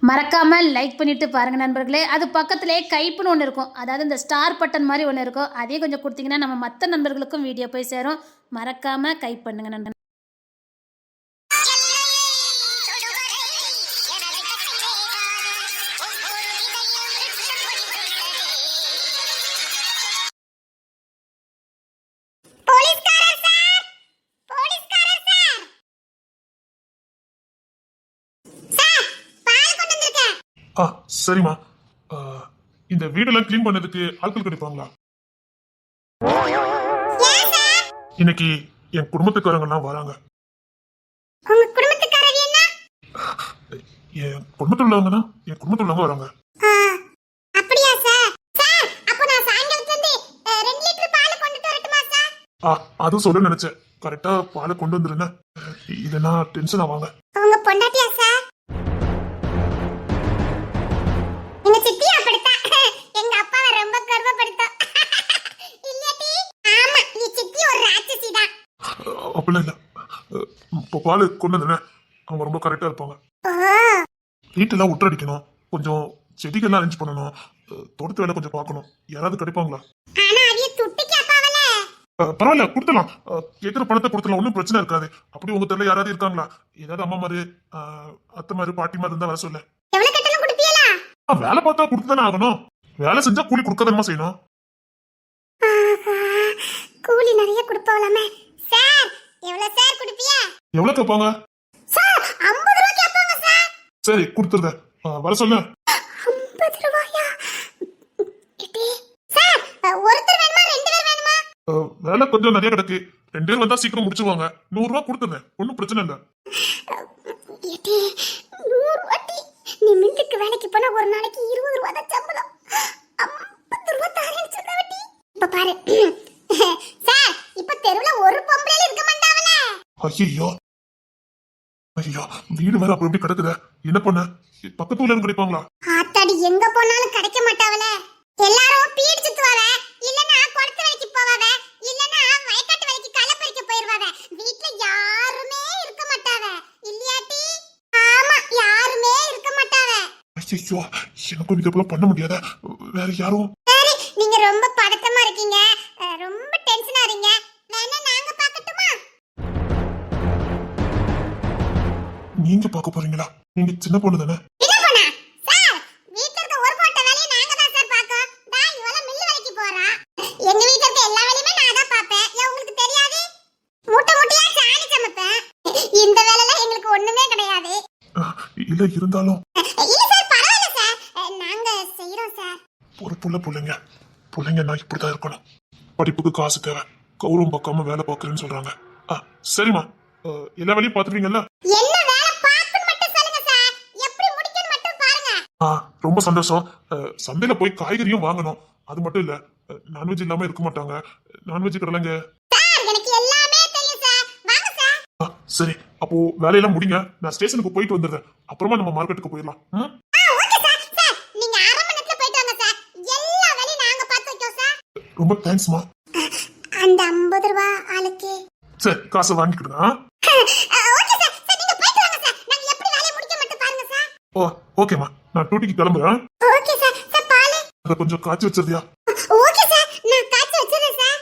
மறக்காம லைக் பண்ணிட்டு பாருங்க நண்பர்களே. அது பக்கத்திலே கைப்புன்னு ஒன்று இருக்கும். அதாவது இந்த ஸ்டார் பட்டன் மாதிரி ஒன்று இருக்கும். அதையும் கொஞ்சம் கொடுத்தீங்கன்னா நம்ம மற்ற நண்பர்களுக்கும் வீடியோ போய் சேரும். மறக்காம கைப் பண்ணுங்க நண்பன். சரிம்மா. இந்த வீடெல்லாம் கிளீன் பண்ணதுக்கு ஆட்கள் கிடைப்பாங்களா? இன்னைக்கு என் குடும்பத்துக்காரங்க எல்லாம் வராங்க. என் குடும்பத்துல உள்ளவங்கன்னா என் குடும்பத்துல உள்ளவங்க வராங்க. அதுவும் சொல்ல நினைச்சேன். கரெக்டா பாலை கொண்டு வந்துருந்தேன். இல்லைன்னா டென்ஷன் ஆவாங்க. அப்படிலாம் இல்ல. இப்போ பால் கொண்டு வந்தேன். அவங்க ரொம்ப கரெக்டா இருப்பாங்க. வீட்டெல்லாம் உட்டடிக்கணும், கொஞ்சம் செடிகள்லாம் அரேஞ்ச் பண்ணணும், தோட்டத்து வேலை கொஞ்சம் பார்க்கணும். யாராவது கிடைப்பாங்களா? பரவாயில்ல, கொடுத்துலாம். கேட்கிற பணத்தை கொடுத்துலாம், ஒன்றும் பிரச்சனை இருக்காது. அப்படி உங்க தெரியல யாராவது இருக்காங்களா? ஏதாவது அம்மா மாதிரி, அத்தை மாதிரி, பாட்டி மாதிரி இருந்தா வர சொல்ல. வேலை பார்த்தா கொடுத்துதானே ஆகணும். வேலை செஞ்சா கூலி கொடுக்கதானமா செய்யணும். கூலி நிறைய கொடுப்பாங்களாமே. சார், எவ்வளவு சார் கொடுப்பீங்க? எவ்வளவு கேட்பாங்க? சார், 50 ரூபாய் கேட்பாங்க சார். சரி, கொடுத்துறத. வர சொல்ல. 50 ரூபாயா? சார், ஒருத்தர் வேணுமா, 2 பேர் வேணுமா? வேலை கொஞ்சம் நிறைய கிடக்கு. 2 பேர் வந்தா சீக்கிரம் முடிச்சுவாங்க. 100 ரூபாய் கொடுத்துறேன், ஒன்னும் பிரச்சனை இல்ல. 100 ரூபாய். நீ மில்லுக்கு வேலைக்கு போனா ஒரு நாளைக்கு 20 ரூபாய் தான் சம்பளம். 50 ரூபாய் தாரேன்னு சொன்னவட்டி. இப்ப பாரு சார், இப்ப தெருவுல ஒரு பொம்பளைல இருக்க மாட்டாவல. ஐயோ ஐயோ, வீடு வேற அப்படி கிடக்குத. என்ன பண்ண? பக்கத்து ஊர்ல கிடைப்பாங்களா? ஆத்தாடி, எங்க போனாலும் கிடைக்க மாட்டாவல. எல்லாரும் பீடி சுத்துவாவ, இல்லனா குளத்து வேலைக்கு போவாவ, இல்லனா வயக்காட்டு வேலைக்கு களை பறிக்க போயிருவாவ. வீட்ல யாருமே இருக்க மாட்டாவ. இல்லையாட்டி? ஆமா, யாருமே இருக்க மாட்டாவ. ஐயோ, எனக்கும் இதெல்லாம் பண்ண முடியாத. வேற யாரும்? சரி, நீங்க ரொம்ப பதட்டமா இருக்கீங்க, ரொம்ப டென்ஷனா இருக்கீங்க. வேணா நாங்க பார்க்கட்டுமா? நீங்க பார்க்க போறீங்களா? நீங்க சின்ன பொண்ணு தானே? என்ன பண்ண? சார், வீட்ல இருக்க ஒரு போட்ட வேலையை நாங்க தான் சார் பார்க்கோம். தான் இவள மில்லு வேலைக்கு போறா. எங்க வீட்ல இருக்க எல்லா வேலையுமே நான் தான் பார்ப்பேன். ஏன் உங்களுக்கு தெரியாது? மூட்டை மூட்டையா சாணி சமைப்பேன். இந்த வேலைலாம் எங்களுக்கு ஒண்ணுமே கிடையாது. இல்ல, இருந்தாலும் இல்ல சார், பரவாயில்ல சார், நாங்க செய்யறோம் சார். பொறுப்புள்ள பிள்ளைங்க நான் இப்படிதான் இருக்கணும். படிப்புக்கு காசு தேவை, கௌரவம் பார்க்காம வேலை பார்க்கறேன்னு சொல்றாங்க. சரிம்மா, எல்லா வேலையும் பாத்துருவீங்கல்ல? என்ன வேலை பார்க்கணும் மட்டும் சொல்லுங்க சார். எப்படி முடிக்கணும் மட்டும் பாருங்க. ரொம்ப சந்தோஷம். சந்தையில போய் காய்கறியும் வாங்கணும். அது மட்டும் இல்ல, நான்வெஜ் இல்லாம இருக்க மாட்டாங்க. நான்வெஜ் கடலைங்க. சார், எனக்கு எல்லாமே தெரியும் சார். வாங்க சார். சரி, அப்போ வேலையெல்லாம் முடிங்க. நான் ஸ்டேஷனுக்கு போயிட்டு வந்துடுறேன். அப்புறமா நம்ம மார்க்கெட்டுக்கு போயிடலாம். Okay sir. சார், நீங்க 1/2 மணி நேரத்துல போயிட்டு வாங்க சார். எல்லா வேலையும் நாங்க பார்த்து வைக்கோம் சார். ரொம்ப தேங்க்ஸ்மா. அந்த 50 ரூபாய் ஆளுக்கு. சரி, காசை வாங்கிக்கிடுங்க. Okay sir. சார், நீங்க போயிட்டு வாங்க சார். நாங்க எப்படி வேலையை முடிக்க மட்டும் பாருங்க சார். ஓகேம்மா, நான் டியூட்டிக்கு கிளம்புறேன். Okay sir. சார், பால் அதை கொஞ்சம் காய்ச்சி வச்சிருந்தியா? ஓகே சார், நான் காய்ச்சி வச்சிரேன் சார்.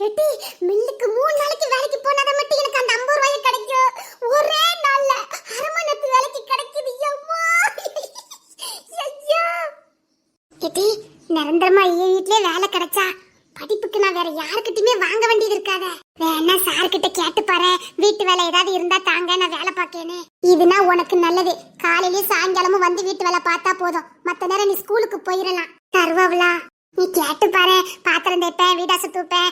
எட்டி, மில்லுக்கு 3 நாளைக்கு வேலைக்கு போனாதான் மட்டும் எனக்கு அந்த 50 ரூபாய் கிடைக்கும். ஒரே நாள்ல 1/2 மணி நேரத்து வேலைக்கு கிடைக்குது. அம்மா ஐயா. எட்டி, நிரந்தரமா வீட்லயே வேலை கிடைச்சா படிப்புக்கு நான் வேற யாருக்கிட்டயுமே வாங்க வேண்டியது இருக்காத. வேணா சார்கிட்ட கேட்டு பாரு, வீட்டு வேலை ஏதாவது இருந்தா தாங்க, நான் வேலை பார்க்கேன்னு. இதுனா உனக்கு நல்லது. காலையிலயும் சாயங்காலமும் வந்து வீட்டு வேலை பார்த்தா போதும். மத்த நேரம் நீ ஸ்கூலுக்கு போயிடலாம். தருவாங்களா? நீ கேட்டு பாரு. பாத்திரம் தேய்ப்பேன், வீடாச தூப்பேன்,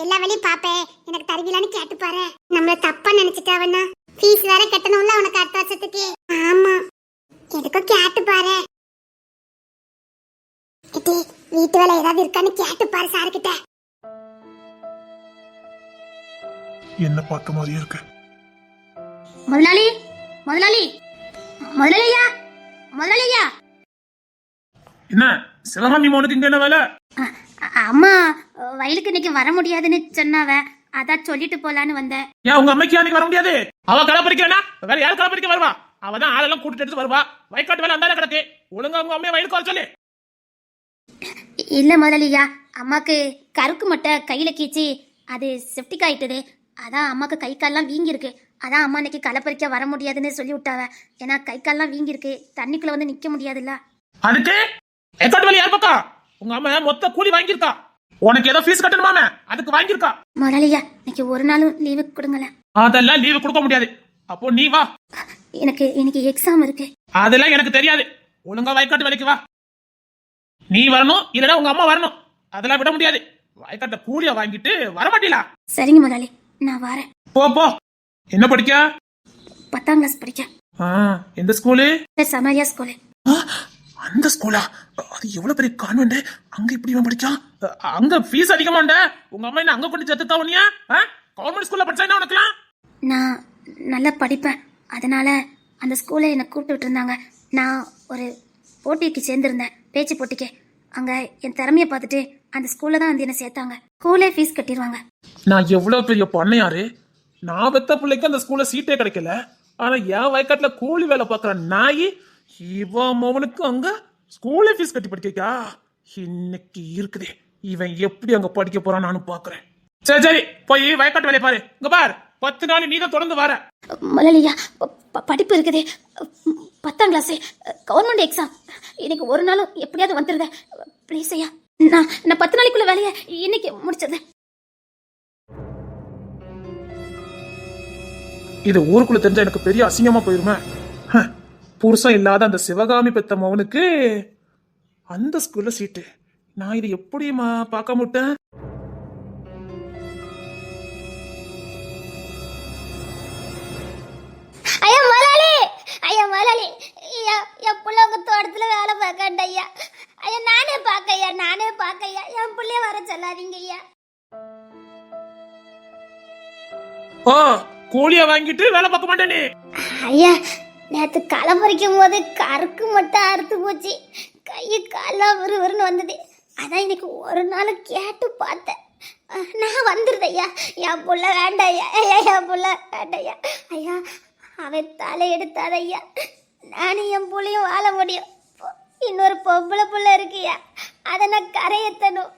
எல்லா வேலையும் பாப்பேன். எனக்கு தருவீலான்னு கேட்டு பாரு. நம்மள தப்பா நினைச்சிட்டாவன்னா ஃபீஸ் வேற கட்டணும்ல உனக்கு அடுத்த வருஷத்துக்கு. ஆமா, எதுக்கும் கேட்டு பாரு. வீட்டு வேலை ஏதாவது இருக்கான்னு கேட்டு பாரு சார்கிட்ட. என்ன பார்த்த மாதிரியே இருக்கு. முதலாளி, முதலாளி, முதலாளியா, முதலாளியா. என்ன சிவகாமி மோனுக்கு இங்க என்ன வேலை? அம்மா வயலுக்கு இன்னைக்கு வர முடியாதுன்னு சொன்னாவ. அதான் சொல்லிட்டு போலான்னு வந்தேன். ஏன் உங்க அம்மைக்கு அன்னைக்கு வர முடியாது? அவ களை பறிக்கிறா, வேற யார் களை பறிக்க வருவா? அவதான் ஆளெல்லாம் கூட்டிட்டு எடுத்து வருவா. வயக்காட்டு வேலை அந்தால கிடக்கு. ஒழுங்கா உங்க அம்மையை வயலுக்கு வர சொல்லு. இல்ல முதலாளியா, அம்மாக்கு கருக்கு மட்டை கையில கீச்சி அது செப்டிக் ஆயிட்டுது. அதான் அம்மாக்கு கை கால்லாம் வீங்கி இருக்கு. அதான் அம்மா இன்னைக்கு களை பறிக்க வர முடியாதுன்னு சொல்லி விட்டாவ. ஏன்னா கை கால்லாம் வீங்கி இருக்கு, தண்ணிக்குள்ள வந்து நிக்க முடியாதுல்ல. அதுக்கு வயக்காட்டு வேலை யார் பக்கம்? உங்க அம்மா மொத்த கூலி வாங்கியிருக்கா. உனக்கு ஏதோ ஃபீஸ் கட்டணுமாமே, அதுக்கு வாங்கியிருக்கா. முதலாளியா, இன்னைக்கு ஒரு நாளும் லீவு கொடுங்களேன். அதெல்லாம் லீவு கொடுக்க முடியாது. அப்போ நீ வா. எனக்கு இன்னைக்கு எக்ஸாம் இருக்கு. அதெல்லாம் எனக்கு தெரியாது. ஒழுங்கா வயக்காட்டு வேலைக்கு வா. நீ வரணும், இல்லைன்னா உங்க அம்மா வரணும். அதெல்லாம் விட முடியாது. வயக்காட்ட கூலிய வாங்கிட்டு வர மாட்டீங்களா? சரிங்க முதலாளி, நான் வரேன். போ போ. என்ன படிக்க? 10ஆம் கிளாஸ் படிக்க. எந்த ஸ்கூலு? சமரியா ஸ்கூலு. அந்த ஸ்கூலா? அது எவ்வளவு பெரிய கான்வென்ட். அங்க இப்படி இவன் படிச்சான்? அங்க ஃபீஸ் அதிகமாண்ட. உங்க அம்மா என்ன அங்க கொண்டு சேர்த்துட்டா உனியா? கவர்மெண்ட் ஸ்கூல்ல படிச்சா என்ன உனக்குலாம்? நான் நல்லா படிப்பேன், அதனால அந்த ஸ்கூலை என்னை கூப்பிட்டு இருந்தாங்க. நான் ஒரு போட்டிக்கு சேர்ந்துருந்தேன், பேச்சு போட்டிக்கு. அங்கே என் திறமையை பார்த்துட்டு அந்த ஸ்கூலில் தான் வந்து என்னை சேர்த்தாங்க. ஸ்கூலே ஃபீஸ் கட்டிடுவாங்க. நான் எவ்வளவு பெரிய பண்ணையாரு. நான் பெத்த பிள்ளைக்கு அந்த ஸ்கூல்ல சீட்டே கிடைக்கல. ஆனா என் வயக்காட்டுல கூலி வேலை பார்க்குற நாய் இவன் மவனுக்கு அங்க ஸ்கூலே ஃபீஸ் கட்டி படிக்கா. இன்னைக்கு இருக்குதே, இவன் எப்படி அங்க படிக்க போறான் நானும் பாக்குறேன். சரி சரி, போய் வயக்காட்டு வேலையை பாரு. இங்க பாரு, 10 நாள் நீ தான் தொடர்ந்து வர. முதலாளியா, படிப்பு இருக்குதே, 10ஆம் கிளாஸு, கவர்மெண்ட் எக்ஸாம். இன்னைக்கு ஒரு நாளும் எப்படியாவது வந்துருத ப்ளீஸ் ஐயா. நான் 10 நாளைக்குள்ள வேலையை இன்னைக்கு முடிச்சது. இது ஊருக்குள்ள தெரிஞ்சா எனக்கு பெரிய அசிங்கமா போயிருமே. புருஷன் இல்லாத அந்த சிவகாமி பெத்த மவனுக்கு அந்த ஸ்கூல்ல சீட்டு. நான் இது எப்படி பார்க்க மாட்டேன்? ஐயா முதலாளி, ஐயா முதலாளி, என் பிள்ளை உங்க தோட்டத்துல வேலை பார்க்கண்ட ஐயா. ஐயா நானே பார்க்கையா, என் பிள்ளைய வர சொல்லாதீங்க ஐயா. ஓ, கூலிய வாங்கிட்டு வேலை பார்க்க மாட்டேனே. ஐயா, நேற்று களை பறிக்கும் போது கருக்கு மட்டும் அறுத்து போச்சு, கையை காலாம் விறுவிறுன்னு வந்தது. அதான் இன்னைக்கு ஒரு நாள் கேட்டு பார்த்தேன். நான் வந்துருது ஐயா. என் புள்ள வேண்டாம் ஐயா, என் புள்ள வேண்டாம் ஐயா. ஐயா அவன் தலை எடுத்தாத ஐயா, நானும் என் புள்ளையும் வாழ முடியும். இன்னொரு பொம்பளை புள்ள இருக்குயா, அதை நான் கரையத்தணும்.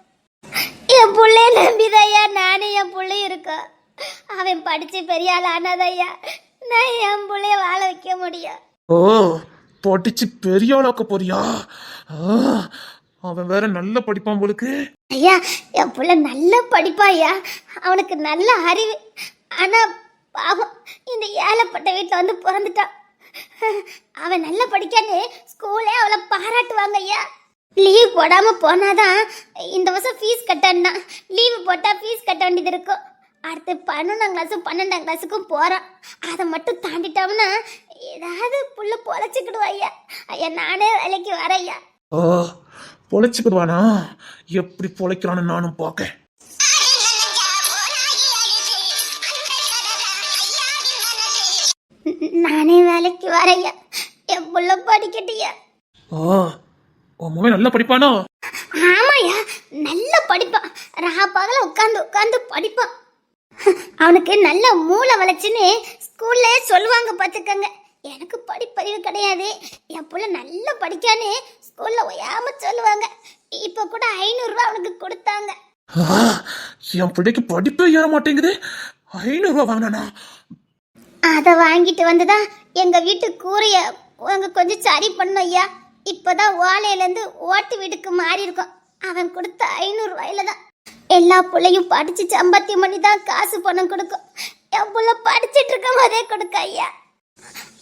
என் புள்ளைய நம்பிதையா நானும் என் புள்ளையும் இருக்கோம். அவன் படிச்சு பெரிய ஆள் ஆனாதையா நான் என் பிள்ளைய வாழ வைக்க முடியும். ஓ, படிச்சு பெரிய ஆளாக்க போறியா? அவன் வேற நல்ல படிப்பான் போலுக்கு. ஐயா, என் புள்ள நல்ல படிப்பாயா, அவனுக்கு நல்ல அறிவு. ஆனா பாவம், இந்த ஏழைப்பட்ட வீட்டில் வந்து பிறந்துட்டான். அவன் நல்லா படிக்கான்னு ஸ்கூலே அவளை பாராட்டுவாங்க ஐயா. லீவ் போடாம போனாதான் இந்த வருஷம் ஃபீஸ் கட்டணும்னா, லீவு போட்டா ஃபீஸ் கட்ட வேண்டியது இருக்கும். அடுத்து 11ஆம் கிளாஸும் 12ஆம் கிளாஸுக்கும் போகிறான். அதை மட்டும் தாண்டிட்டோம்னா ஏதாவது புள்ள பொழைச்சிக்கிடுவா ஐயா. ஐயா நானே வேலைக்கு வர ஐயா. ஓ, பொழைச்சிக்கிடுவானா? எப்படி பொழைக்கிறான்னு நானும் பார்க்க. நானே வேலைக்கு வர ஐயா, என் புள்ள படிக்கட்டியா. ஓ, உன் மகன் நல்லா படிப்பானோ? ஆமாய்யா, நல்ல படிப்பான். பகல உட்காந்து படிப்பான். அவனுக்கு நல்ல மூளை வளர்ச்சின்னு ஸ்கூல்ல சொல்லுவாங்க பார்த்துக்கங்க. எனக்கு படிப்பறிவு கிடையாது, என் புள்ள நல்லா படிக்கான்னு ஸ்கூல்ல ஒயாம சொல்லுவாங்க. இப்ப கூட 500 ரூபா அவனுக்கு கொடுத்தாங்க. என் பிள்ளைக்கு படிப்பே ஏற மாட்டேங்குது, 500 ரூபா வாங்கினானா? அதை வாங்கிட்டு வந்துதான் எங்க வீட்டு கூரைய கொஞ்சம் சரி பண்ணோம் ஐயா. இப்பதான் ஓலையிலேருந்து ஓட்டு வீட்டுக்கு மாறி இருக்கோம். அவன் கொடுத்த 500 ரூபாயில தான் எல்லா பிள்ளையும் படிச்சு சம்பாத்தியம் பண்ணி தான் காசு பணம் கொடுக்கும். என் புள்ள படிச்சுட்டு இருக்கும் போதே கொடுக்க ஐயா.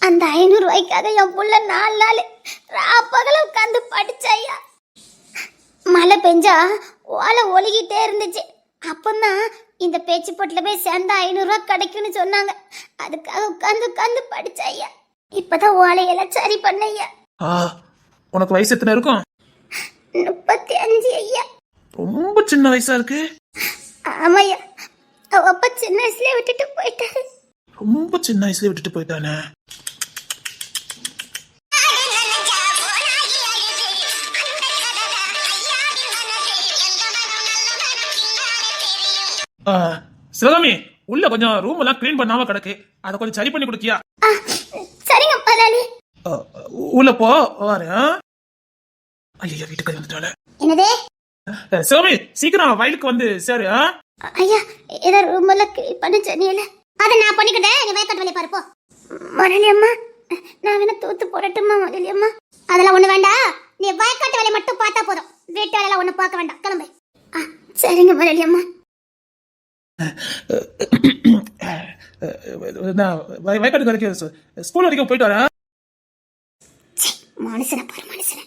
அந்த 500 ரூபாய்க்காக என் புள்ள 4 நாள் பகல உட்காந்து படிச்ச ஐயா. மழை பெஞ்சா ஓலை ஒழுகிட்டே இருந்துச்சு. அப்பந்தான் இந்த பேச்சு போட்டில் போய் சேர்ந்தா 500 ரூபா கிடைக்கும்னு சொன்னாங்க. அதுக்காக உட்காந்து படிச்ச ஐயா. இப்பதான் ஓலையெல்லாம் சரி பண்ண ஐயா. உனக்கு வயசு எத்தனை இருக்கும்? 35 ஐயா. ரொம்ப சின்ன வயசா இருக்கு. ஆமாய்யா, அப்பா சின்ன வயசுல விட்டுட்டு போயிட்டாரு. ரொம்ப சின்ன வயசுல விட்டுட்டு போயிட்டானே. சிவகாமி உள்ள கொஞ்சம் ரூம் எல்லாம் க்ளீன் பண்ணாம கிடக்கு, அதை கொஞ்சம் சரி பண்ணி கொடுக்கியா? சரிங்க முதலாளி. உள்ள போ வரேன். ஐயா வீட்டுக்கு வந்துட்டால. என்னது? சிவகாமி சீக்கிரம் வயலுக்கு வந்து சரி. ஐயா ஏதோ ரூம் எல்லாம் க்ளீன் பண்ண சொன்னீங்கல்ல, அதை நான் பண்ணிக்கிட்டேன். நீ வயக்காட்டு வேலையை பாருப்போ. முதலாளி அம்மா நான் வேணா தூத்து போடட்டுமா முதலாளி அம்மா? அதெல்லாம் ஒண்ணு வேண்டாம். நீ வயக்காட்டு வேலையை மட்டும் பார்த்தா போதும். வீட்டு வேலையெல்லாம் ஒண்ணு பார்க்க வேண்டாம். கிளம்பு. சரிங்க முதலாளி அம்மா. வயக்காட்டுக்கு வரைக்கும் ஸ்கூல் வரைக்கும் போயிட்டு வரேன். மனுஷனை பாரு மனுஷனை.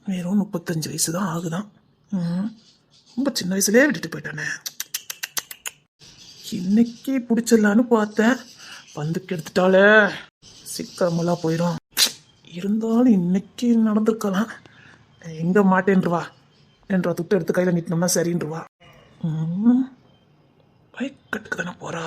வெறும் 35 வயசு தான் ஆகுதான். ரொம்ப சின்ன வயசுலயே விட்டுட்டு போயிட்டானே. இன்னைக்கு பிடிச்சிடலான்னு பார்த்தேன், பந்துக்கு எடுத்துட்டாலே சிக்கமெல்லாம் போயிடும். இருந்தாலும் இன்னைக்கு நடந்திருக்கலாம். எங்க மாட்டேன்ருவா என்ற துட்டு எடுத்து கையில நீட்டினோம்னா சரின்றுவா. பைக்கட்டுக்கு தானே போறா.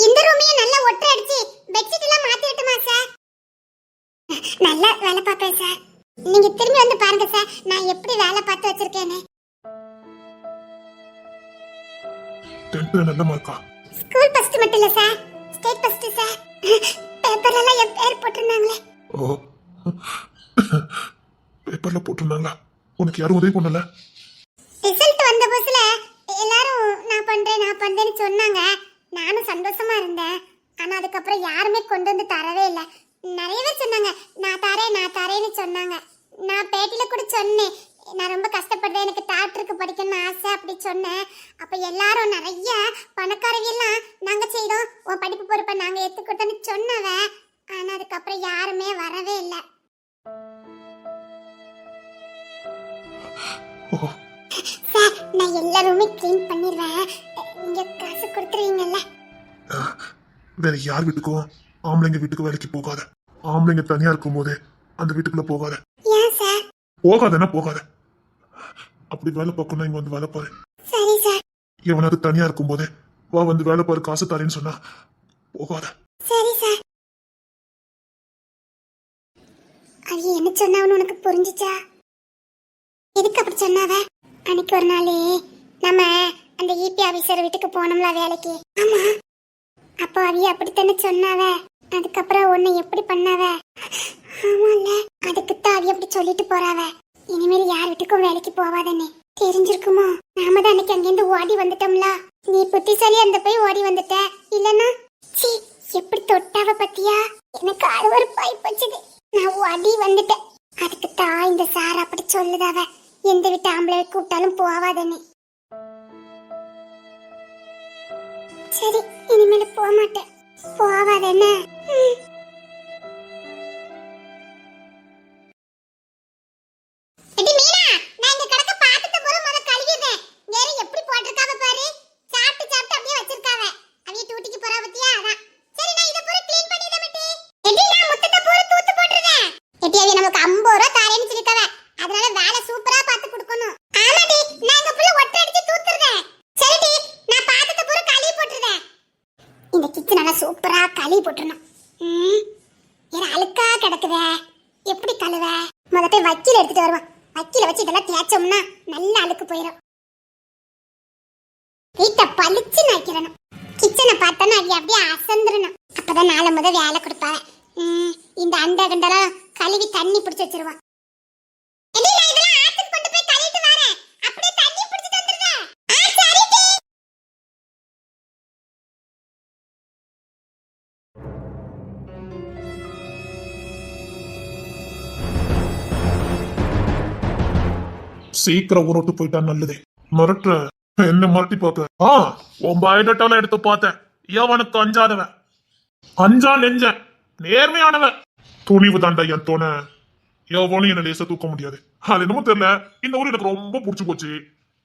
இந்த ரூமையும் நல்லா ஒட்டரை அடிச்சு பெட்ஷீட் எல்லாம் மாத்தி விட்டுமா சார்? நல்லா வேலை பார்ப்பேன் சார். நீங்க திரும்பி வந்து பாருங்க சார், நான் எப்படி வேலை பார்த்து வச்சிருக்கேன்னு. நல்ல மார்க்கா? ஸ்கூல் ஃபர்ஸ்ட் மட்டும் இல்ல சார், ஸ்டேட் ஃபர்ஸ்ட் சார். பேப்பர்ல எல்லாம் என் பேர் போட்டிருந்தாங்களே. ஓ, பேப்பர்ல போட்டிருந்தாங்களா? உனக்கு யாரும் உதவி பண்ணல? ரிசல்ட் வந்த புதுசுல எல்லாரும் நான் பண்றேன்னு சொன்னாங்க. நானும் சந்தோஷமா இருந்தேன். ஆனா அதுக்கப்புறம் யாருமே கொண்டு வந்து தரவே இல்லை. நிறைய பேர் சொன்னாங்க நான் தரேன்னு சொன்னாங்க. நான் பேட்டில கூட சொன்னேன், நான் ரொம்ப கஷ்டப்படுறேன், எனக்கு டாக்டருக்கு படிக்கணும்னு ஆசை அப்படி சொன்னேன். அப்ப எல்லாரும் நிறைய பணக்காரவியெல்லாம் நாங்க செய்தோம், உன் படிப்பு பொறுப்பை நாங்க ஏத்துக்கிட்டோன்னு சொன்னவ. ஆனா அதுக்கப்புறம் யாருமே வரவே இல்லை. சார் நான் எல்லாருமே க்ளீன் பண்ணிடுவேன், நீங்க காசு கொடுத்துருவீங்கல்ல? வேற யார் வீட்டுக்கும் ஆம்பளைங்க வீட்டுக்கு வேலைக்கு போகாத. ஆம்பளைங்க தனியா இருக்கும் போதே அந்த வீட்டுக்குள்ள போகாத. ஏன் சார்? போகாதன்னா போகாத. அப்படி வேலை பார்க்கணும் இங்க வந்து வேலை பாரு. சரி சார். எவனாவது தனியா இருக்கும் போதே வா வந்து வேலை பாரு காசு தரேன்னு சொன்னா போகாத. சரி சார். அது என்ன சொன்னாவன்னு உனக்கு புரிஞ்சுச்சா? எதுக்கு அப்படி சொன்னாவ? அன்னைக்கு ஒரு நாள் நம்ம அந்த இபி ஆபீசர் வீட்டுக்கு போனோம்ல வேலைக்கு. ஆமா, அப்போ அவிய அப்படித்தானே சொன்னாவ. அதுக்கப்புறம் உன்னை எப்படி பண்ணாவ? ஆமால, அதுக்குத்தான் அவிய அப்படி சொல்லிட்டு போறாவ. இனிமேல் யார் வீட்டுக்கும் வேலைக்கு போவாதன்னு தெரிஞ்சிருக்குமோ? நாம தான் அன்னைக்கு அங்கிருந்து ஓடி வந்துட்டோம்ல. நீ புத்திசாலி அந்த போய் ஓடி வந்துட்ட. இல்லன்னா சீ எப்படி தொட்டாவ பத்தியா? எனக்கு அருவருப்பாய் போச்சுது. நான் ஓடி வந்துட்டேன். அதுக்குத்தான் இந்த சார் அப்படி சொல்லுதாவ, எந்த வீட்டு ஆம்பளை கூப்பிட்டாலும் போவாதன்னு. சரி இனிமேல போக மாட்டேன். போவாதன்னு. இந்த கிச்சன் நல்லா சூப்பரா கழுவி போட்டுறணும். அழுக்கா கிடக்குதே, எப்படி கழுவ? முத போய் வக்கீல எடுத்துட்டு வருவான். வக்கீல வச்சு இதெல்லாம் தேய்ச்சோம்னா நல்ல அழுக்கு போயிடும். வீட்டை பளிச்சு நாக்கிறணும். கிச்சனை பார்த்தோன்னா அது அப்படியே அசந்துடணும். அப்பதான் நாளை முத வேலை கொடுப்பாங்க. இந்த அண்டை கண்டெல்லாம் கழுவி தண்ணி பிடிச்சி வச்சிருவான். சீக்கிரம் ஊரோட்டு போயிட்டா நல்லதே. மிரட்டுற என்ன மிரட்டி பார்க்க? உன் பயோடேட்டால எடுத்து பார்த்தேன். எவனுக்கு அஞ்சாதவன், அஞ்சா நெஞ்சன், நேர்மையானவன், துணிவு தாண்டா என் தோணை. எவனும் என்ன லேசா தூக்க முடியாது. அது என்னமோ தெரியல, இந்த ஊர் எனக்கு ரொம்ப புடிச்சு போச்சு.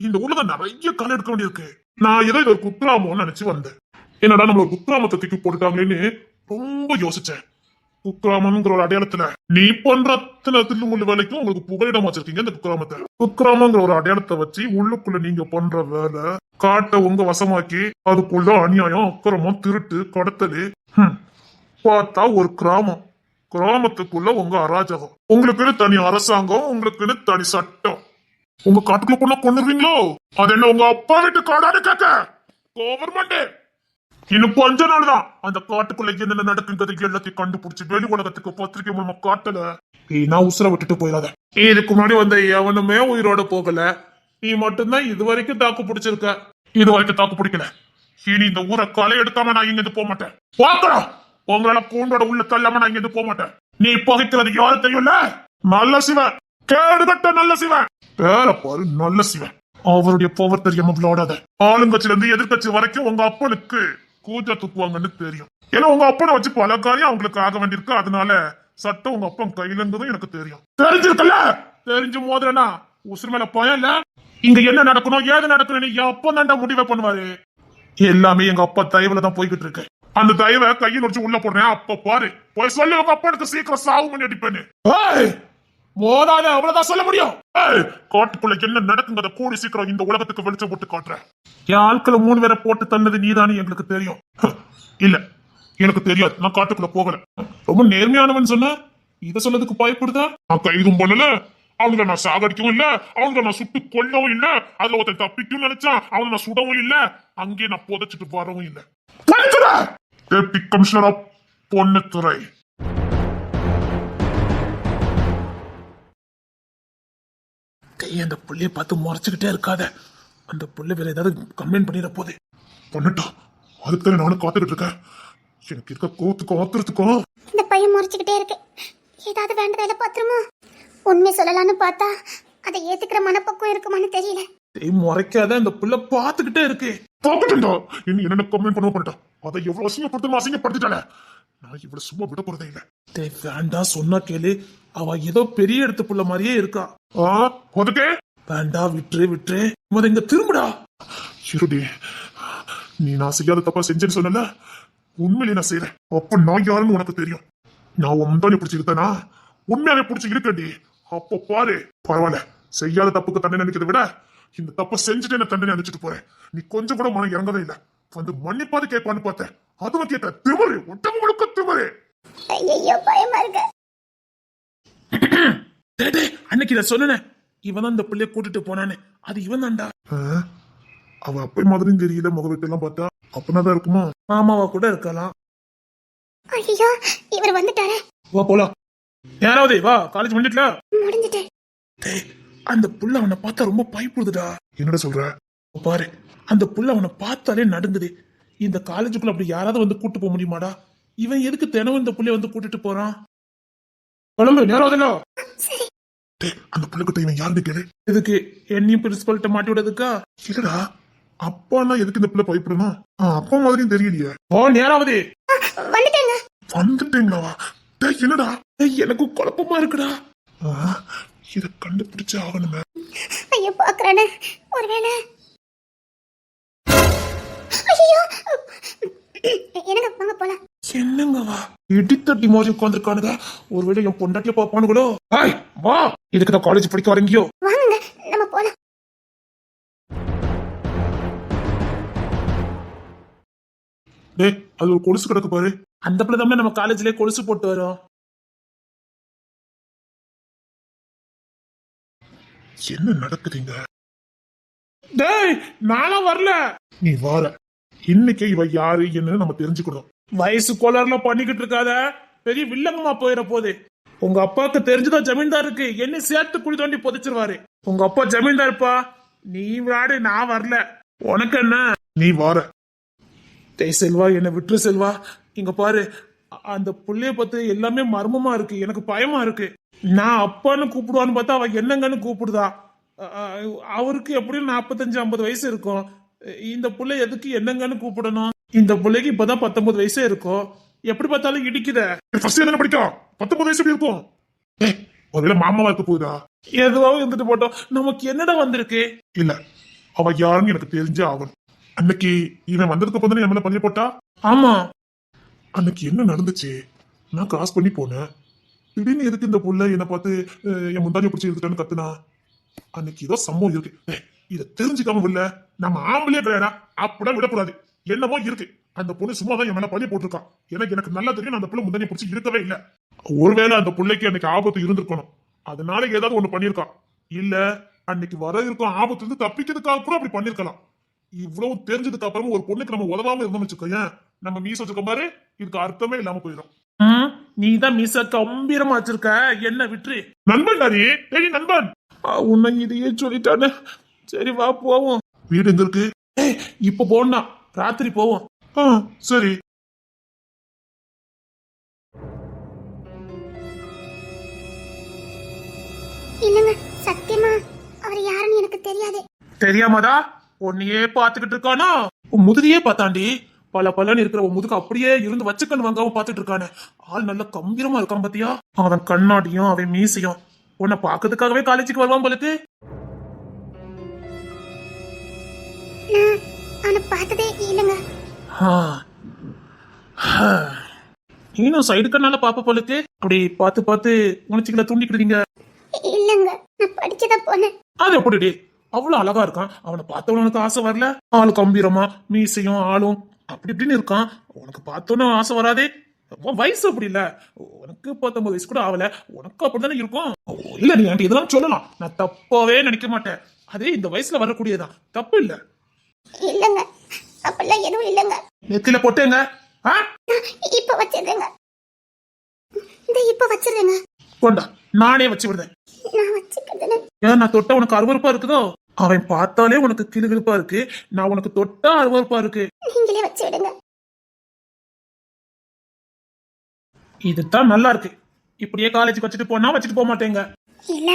இந்த ஊர்ல தான் நிறைய களை எடுக்க வேண்டியிருக்கு. நான் ஏதோ இது ஒரு குக்கிராமம்னு நினைச்சு வந்தேன். என்னடா நம்மள ஒரு குக்கிராமத்தை தூக்கி போட்டுட்டாங்களேன்னு ரொம்ப யோசிச்சேன். குக்கிராமம்ங்கிற ஒரு அடையாளத்துல நீ பண்ற அத்தனை தில்லுமுள்ளு வேலைக்கும் உங்களுக்கு புகலிடம் வச்சிருக்கீங்க இந்த குக்கிராமத்தை. குக்கிராமங்கிற ஒரு அடையாளத்தை வச்சு உள்ளுக்குள்ள நீங்க பண்ற வேலை காட்டை உங்க வசமாக்கி அதுக்குள்ள அநியாயம் அக்கிரமம் திருட்டு கடத்தலு பார்த்தா ஒரு கிராமம். கிராமத்துக்குள்ள உங்க அராஜகம். உங்களுக்குன்னு தனி அரசாங்கம், உங்களுக்குன்னு தனி சட்டம். உங்க காட்டுக்குள்ள கொண்டு கொண்டுருவீங்களோ? அது என்ன உங்க அப்பா வீட்டு காடான்னு கேட்க கவர்மெண்ட் இன்னும் கொஞ்ச நாள் தான் அந்த காட்டுக்குள்ள என்னென்ன நடக்குங்கிறது எல்லாத்தையும் கண்டுபிடிச்சு வெளி உலகத்துக்கு பத்திரிகை மூலமா காட்டல. நான் உசுர விட்டுட்டு போயிடாத. இதுக்கு முன்னாடி வந்த எவனுமே உயிரோட போகல. நீ மட்டும்தான் இது வரைக்கும் தாக்கு பிடிச்சிருக்க. இது வரைக்கும் தாக்கு பிடிக்கல. இனி இந்த ஊரை களை எடுக்காம நான் இங்க போக மாட்டேன். பாக்கலாம் உங்களால பூண்டோட உள்ள தள்ளாம நான் இங்க போக மாட்டேன். நீ புகைக்கிறது யாரு தெரியும்ல? நல்ல சிவன், கேடுகட்ட நல்ல சிவன். பேர பாரு, நல்ல சிவன். அவருடைய பவர் தெரியாம விளையாடாத. ஆளுங்கட்சியில இருந்து எதிர்கட்சி வரைக்கும் உங்க அப்பனுக்கு கூஜா தூக்குவாங்கன்னு தெரியும். ஏன்னா உங்க அப்பனை வச்சு பல காரியம் அவங்களுக்கு ஆக வேண்டியிருக்கு. அதனால சட்டம் உங்க அப்பன் கையில இருந்ததும் எனக்கு தெரியும். தெரிஞ்சிருக்கல? தெரிஞ்சு மோதுறனா உசுறு மேல பயம் இல்ல. இங்க என்ன நடக்கணும் ஏது நடக்கணும் என் அப்பா தாண்டா முடிவை பண்ணுவாரு. எல்லாமே எங்க அப்பா தயவுல தான் போய்கிட்டு இருக்கு. அந்த தயவை கையில் வச்சு உள்ள போடுறேன். அப்ப பாரு, போய் சொல்லி உங்க அப்பனுக்கு சீக்கிரம் சாவு பண்ணி அடிப்பேன்னு. மோதாத, அவ்வளவுதான் சொல்ல முடியும். காட்டுக்குள்ள என்ன நடக்குங்கிறத கூடி சீக்கிரம் இந்த உலகத்துக்கு வெளிச்சம் போட்டு காட்டுறேன். என் ஆட்களை 3 பேரை போட்டு தந்தது நீதானே எங்களுக்கு தெரியும். இல்ல எனக்கு தெரியாது, நான் காட்டுக்குள்ள போகல. ரொம்ப நேர்மையானவன் சொன்ன இத சொல்லதுக்கு பயப்படுதா? நான் கைதும் பண்ணல, அவங்க நான் சாகடிக்கவும் இல்ல, அவங்க நான் சுட்டு கொல்லவும் இல்ல, அதுல ஒருத்தன் தப்பிக்கும் நினைச்சான் அவனை நான் சுடவும் இல்ல, அங்கே நான் புதைச்சிட்டு வரவும் இல்ல. Deputy commissioner of Ponnuthurai. அந்த புள்ளைய பார்த்து முறைச்சுக்கிட்டே இருக்காத. அந்த புள்ள வேற ஏதாவது கம்ப்ளைண்ட் பண்ணிட போதே. பண்ணட்டும், அதுக்கு தானே நானும் காத்துக்கிட்டு இருக்கேன். எனக்கு இருக்க கோத்துக்கும் ஆத்திரத்துக்கும் இந்த பையன் முறைச்சுக்கிட்டே இருக்கு. ஏதாவது வேண்டதில்ல பாத்துருமா? உண்மை சொல்லலான்னு பார்த்தா அதை ஏத்துக்கிற மனப்பக்குவம் இருக்குமான்னு தெரியல. முறைக்காத, அந்த புள்ள பார்த்துக்கிட்டே இருக்கு. பாக்கட்டா இன்னும் என்னென்ன கம்ப்ளைண்ட் பண்ண பண்ணிட்டான். அதை எவ்வளவு அசிங்கப்படுத்தால நான் இவ்வளவு சும்மா விட போறதே இல்ல. வேண்டாம் சொன்னா கேளு. அவ ஏதோ பெரிய இடத்து புள்ள மாதிரியே இருக்கா. அதுக்கே வேண்டா, விட்டுரு. இங்க திரும்புடா. இருடி, நீ நான் செய்யாத தப்பா செஞ்சேன்னு சொன்னல, உண்மையிலே நான் செய்யறேன். அப்ப நான் யாருன்னு உனக்கு தெரியும். நான் உன் பிடிச்சிருக்கேனா? உண்மையாவே பிடிச்சி இருக்கண்டி. அப்ப பாரு, பரவாயில்ல, செய்யாத தப்புக்கு தண்டனை நினைக்கிறத விட இந்த தப்ப செஞ்சுட்டு என்ன தண்டனை நினைச்சிட்டு போறேன். நீ கொஞ்சம் கூட மனம் இறங்கவே இல்ல. வந்து மன்னிப்பாது கேட்பான்னு பார்த்தேன். அதுவும் கேட்ட திமிரு, உடம்பு முழுக்க திமிரு. ஐயோ பயமா இருக்கு. அன்னைக்கு இத சொன்னேன், இவன் தான் இந்த பிள்ளைய கூட்டிட்டு போனானே, அது இவன் தான்டா. அவ அப்ப மாதிரியும் தெரியல, முகவெட்டெல்லாம் பார்த்தா அப்பனாதான் இருக்குமா? மாமாவா கூட இருக்கலாம். ஐயோ இவர் வந்துட்டாரே. வா போலாம். யாராவது வா, காலேஜ் முடிஞ்சிட்டல? முடிஞ்சிட்டு. அந்த புள்ள அவனை பார்த்தா ரொம்ப பயப்படுதுடா. என்னடா சொல்ற? பாரு, அந்த புள்ள அவனை பார்த்தாலே நடுங்குது. இந்த காலேஜுக்குள்ள அப்படி யாராவது வந்து கூட்டு போக முடியுமாடா? இவன் எதுக்கு தினமும் இந்த புள்ளைய வந்து கூட்டிட்டு போறான்? கிளம்பு, நேரம் ஆகுதுல. அந்த புள்ளைகிட்ட இவன் யாருன்னு கேளு. எதுக்கு என்னையும் பிரின்சிபல்கிட்ட மாட்டி விடுறதுக்கா? இல்லடா, அப்பானா எதுக்கு இந்த பிள்ளை பயப்படணும்? அப்பா மாதிரியும் தெரியலையே. நேராவது வந்துட்டேங்க. வந்துட்டீங்களா? என்னடா எனக்கு குழப்பமா இருக்குடா. இத கண்டுபிடிச்சு ஆகணுமே. ஐயோ பாக்குறானே, ஒருவேளை. ஐயோ எனக்கு வாங்க போலாம். என்னங்க வா, இடித்தட்டி மாதிரி உட்காந்துருக்கானுங்க. ஒருவேளை என் பொண்டாட்டிய பாப்பானுங்களோ? வா, இதுக்குதான் காலேஜ் படிக்க வரங்கியோ? வாங்க நம்ம போலாம். டேய், அது ஒரு கொலுசு கிடக்கு பாரு. அந்த பிள்ளை தான் நம்ம காலேஜ்லயே கொலுசு போட்டு வரோம். என்ன நடக்குதுங்க? டேய், நானும் வரல. நீ வார. இன்னைக்கு இவ யாரு என்னன்னு நம்ம தெரிஞ்சுக்கணும். வயசு கோளாறுல பண்ணிக்கிட்டு இருக்காத, பெரிய வில்லங்கமா போயிட போகுது. உங்க அப்பாவுக்கு தெரிஞ்சுதான் ஜமீன்தாருக்கு என்ன சேர்த்து குழி தோண்டி புதைச்சிருவாரு. உங்க அப்பா ஜமீன்தார்ப்பா. நீ வாடு, நான் வரல. உனக்கு என்ன? நீ வார. டேய் செல்வா, என்ன விட்டுரு செல்வா. இங்க பாரு, அந்த புள்ளைய பத்தி எல்லாமே மர்மமா இருக்கு. எனக்கு பயமா இருக்கு. நான் அப்பான்னு கூப்பிடுவான்னு பார்த்தா அவ என்னங்கன்னு கூப்பிடுதா. அவருக்கு எப்படியும் 45-50 வயசு இருக்கும். இந்த புள்ளை எதுக்கு என்னங்கன்னு கூப்பிடணும்? இந்த பிள்ளைக்கு இப்பதான் 19 வயசே இருக்கும். எப்படி பார்த்தாலும் இடிக்குத. என்ன படிக்கும்? 19 வயசு இருக்கும். ஒருவேளை மாமாவா இருக்க போகுதா? எதுவாவும் இருந்துட்டு போட்டோம், நமக்கு என்னடா வந்திருக்கு? இல்ல, அவ யாருன்னு எனக்கு தெரிஞ்சே ஆகணும். அன்னைக்கு இவன் வந்ததுக்கு அப்புறம் தானே என் மேல பழைய போட்டா. ஆமா, அன்னைக்கு என்ன நடந்துச்சு? நான் கிராஸ் பண்ணி போனேன். திடீர்னு எதுக்கு இந்த புள்ள என்னை பார்த்து என் முந்தானியை பிடிச்சி எடுத்துட்டான்னு கத்துனா? அன்னைக்கு ஏதோ சம்பவம் இருக்கு. இதை தெரிஞ்சுக்காம இல்ல, நம்ம ஆம்பளையே கிடையாடா, அப்படியே விடக்கூடாது. என்னமோ இருக்கு. அந்த பொண்ணு சும்மா தான் என் மேல பழி போட்டிருக்கான். எனக்கு நல்லா தெரியும், நான் அந்த புள்ள முந்தானியை பிடிச்சி இருக்கவே இல்லை. ஒருவேளை அந்த பிள்ளைக்கு அன்னைக்கு ஆபத்து இருந்திருக்கணும், அதனால ஏதாவது ஒண்ணு பண்ணிருக்கான். இல்ல அன்னைக்கு வர இருக்கும் ஆபத்து இருந்து தப்பிக்கிறதுக்காக கூட அப்படி பண்ணிருக்கலாம். இவ்வளவு தெரிஞ்சதுக்கு அப்புறமும் ஒரு பொண்ணுக்கு நம்ம உதவாம இருந்தோம்னு வச்சுக்கோயேன், நம்ம மீச வச்சுக்க மாதிரி இதுக்கு அர்த்தமே இல்லாம போயிடும். நீ தான் மீச கம்பீரமா வச்சிருக்க, என்ன விட்டுரு. நண்பன் டாரி, ஏய் நண்பன். உன்னை இதையே சொல்லிட்டானே. சரி வா போவோம். வீடு எங்க இருக்கு? இப்ப போனா ராத்திரி போவோம். சரி. இல்லங்க, சத்தியமா அவர் யாருன்னு எனக்கு தெரியாது. தெரியாமதா உன்னையே பாத்துக்கிட்டு இருக்கானா? உன் முதுகையே பார்த்தாண்டி. பல பலன்னு இருக்கிற உன் முதுகு அப்படியே இருந்து வச்சுக்கன்னு வாங்காம பாத்துட்டு இருக்கானே. ஆள் நல்ல கம்பீரமா இருக்கான் பாத்தியா? அவன் கண்ணாடியும் அவன் மீசையும் உன்னை பாக்கிறதுக்காகவே காலேஜுக்கு வருவான் போலுக்கு. நான் அவனை பார்த்ததே இல்லைங்க. நீனும் சைடு கண்ணால பாப்ப போலுக்கு. அப்படி பார்த்து பார்த்து உணர்ச்சிகளை தூண்டிக்கிட்டீங்க. இல்லங்க, நான் படிக்கதா போனேன். அது எப்படி அவ்வளவு அழகா இருக்கான்? அவனை பார்த்தவன உனக்கு ஆசை வரல? ஆளு கம்பீரமா மீசையும் ஆளும் அப்படி இப்படின்னு இருக்கான். உனக்கு பார்த்தோன்னு ஆசை வராதே? உன் வயசு அப்படி இல்ல, உனக்கு 19 வயசு கூட ஆகல, உனக்கு அப்படித்தானே இருக்கும். இல்ல நீ ஆண்டி இதெல்லாம் சொல்லலாம், நான் தப்பாவே நினைக்க மாட்டேன். அதே இந்த வயசுல வரக்கூடியதான், தப்பு இல்ல. இல்லங்க, அப்படிலாம் எதுவும் இல்லங்க. நெத்தில போட்டேங்க. இப்ப வச்சிருங்க. இப்ப வச்சிருங்க. கொண்டா, நானே வச்சு விடுறேன். நான் வச்சுக்கிறதுல ஏன் நான் தொட்டா உனக்கு அருவருப்பா இருக்குதோ? அவன் பார்த்தாலே உனக்கு கிளுகிழுப்பா இருக்கு, நான் உனக்கு தொட்டா அருவருப்பா இருக்கு. நீங்களே வச்சு விடுங்க. இதுதான் நல்லா இருக்கு. இப்படியே காலேஜுக்கு வச்சுட்டு போனா வச்சுட்டு போக மாட்டேங்க. இல்ல,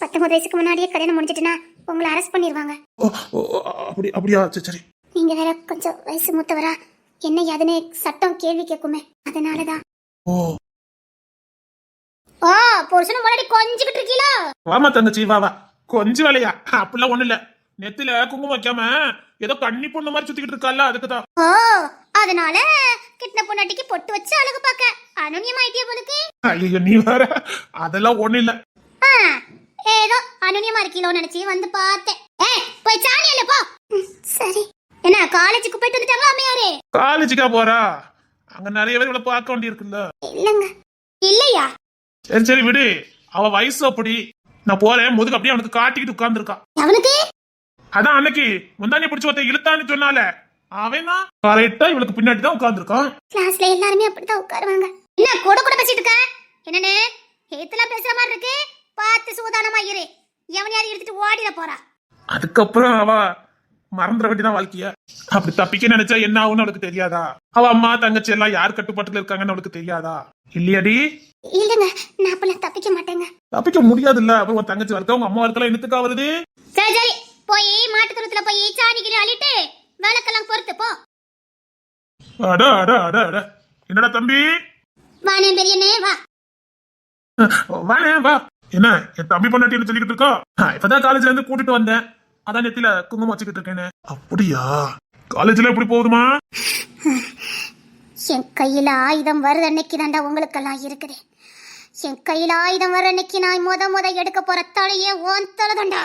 19 வயசுக்கு முன்னாடியே கல்யாணம் முடிஞ்சிட்டுனா உங்களை அரெஸ்ட் பண்ணிடுவாங்க. அப்படியா? சரி. நீங்க வேற கொஞ்சம் வயசு மூத்தவரா, என்ன யாதுன்னு சட்டம் கேள்வி கேட்குமே, அதனாலதான். புருஷனும் முன்னாடி கொஞ்சிக்கிட்டு இருக்கீங்களா? வாமா தங்கச்சி, வா. கொஞ்சம் வேலையா? அப்படிலாம் ஒண்ணு இல்ல. நெத்தில குங்குமம் வைக்காம ஏதோ கண்ணி பொண்ணு மாதிரி சுத்திக்கிட்டு இருக்கா, அதுக்குதான். அதனால கிட்ட பொண்டாட்டிக்கு பொட்டு வச்சு அழகு பாக்க அனுநியமாயிட்டிய போலுக்கு. ஐயோ நீ வேற, அதெல்லாம் ஒண்ணு இல்ல. ஏதோ அனுநியமா இருக்கீங்களோன்னு நினைச்சு வந்து பார்த்தேன். போய் சாணி இல்ல போ. சரி. என்ன காலேஜுக்கு போயிட்டு வந்துட்டாங்களா அம்மையாரே? காலேஜுக்கா போறா? அங்க நிறைய பேர் இவ்வளவு பார்க்க வேண்டி இருக்குல்ல. இல்லங்க. இல்லையா? சரி விடு, அவ வயசு அப்படி. நான் போறேன், முதுகு அப்படியே அவனுக்கு காட்டிக்கிட்டு உட்கார்ந்து இருக்கா. அவனுக்கு அதான் அன்னைக்கு முந்தானி பிடிச்ச ஒருத்த இழுத்தான்னு சொன்னால, அவன் தான் கரெக்டா இவளுக்கு பின்னாடி தான் உட்கார்ந்து இருக்கான். கிளாஸ்ல எல்லாருமே அப்படிதான் உட்காருவாங்க. என்ன கூட கூட பேசிட்டு இருக்க? என்னன்னு ஏத்தலாம் பேசுற மாதிரி இருக்கு? பார்த்து சூதானமா இரு, எவன் யாரும் எடுத்துட்டு ஓடிட போறா. அதுக்கப்புறம் அவ மறந்துட வேண்டியதான் வாழ்க்கைய. அப்படி தப்பிக்க நினைச்சா என்ன ஆகும்னு அவளுக்கு தெரியாதா? அவ அம்மா தங்கச்சி எல்லாம் யார் கட்டுப்பாட்டுல இருக்காங்கன்னு அவளுக்கு தெரியாதா? இல்லையாடி? இல்லங்க, நான் அப்பெல்லாம் தப்பிக்க மாட்டேங்க. தப்பிக்க முடியாது இல்ல. அப்புறம் உன் தங்கச்சி வரக்க உங்க அம்மா வரக்கலாம் என்னத்துக்கா வருது? சரி சரி, போய் மாட்டு துருத்துல போய் சாணிக்கிற அள்ளிட்டு விளக்கெல்லாம் பொறுத்து போ. அட அட அட அட, என்னடா தம்பி? வானே பெரியனே வா. வானே வா. என்ன என் தம்பி பொண்டாட்டின்னு சொல்லிக்கிட்டு இருக்கா? இப்பதான் காலேஜ்ல இருந்து கூட்டிட்டு வந்தேன், அதான் நெத்தில குங்குமம் வச்சுக்கிட்டு இருக்கேன்னு. அப்படியா? காலேஜ்ல எப்படி போகுதுமா? என் கையில ஆயுதம் வருது அன்னைக்கு தாண்டா உங்களுக்கெல்லாம் இருக்குது. என் கையில ஆயுதம் வர அன்னைக்கு நான் முத எடுக்க போற தலையே ஓன் தலைதாண்டா.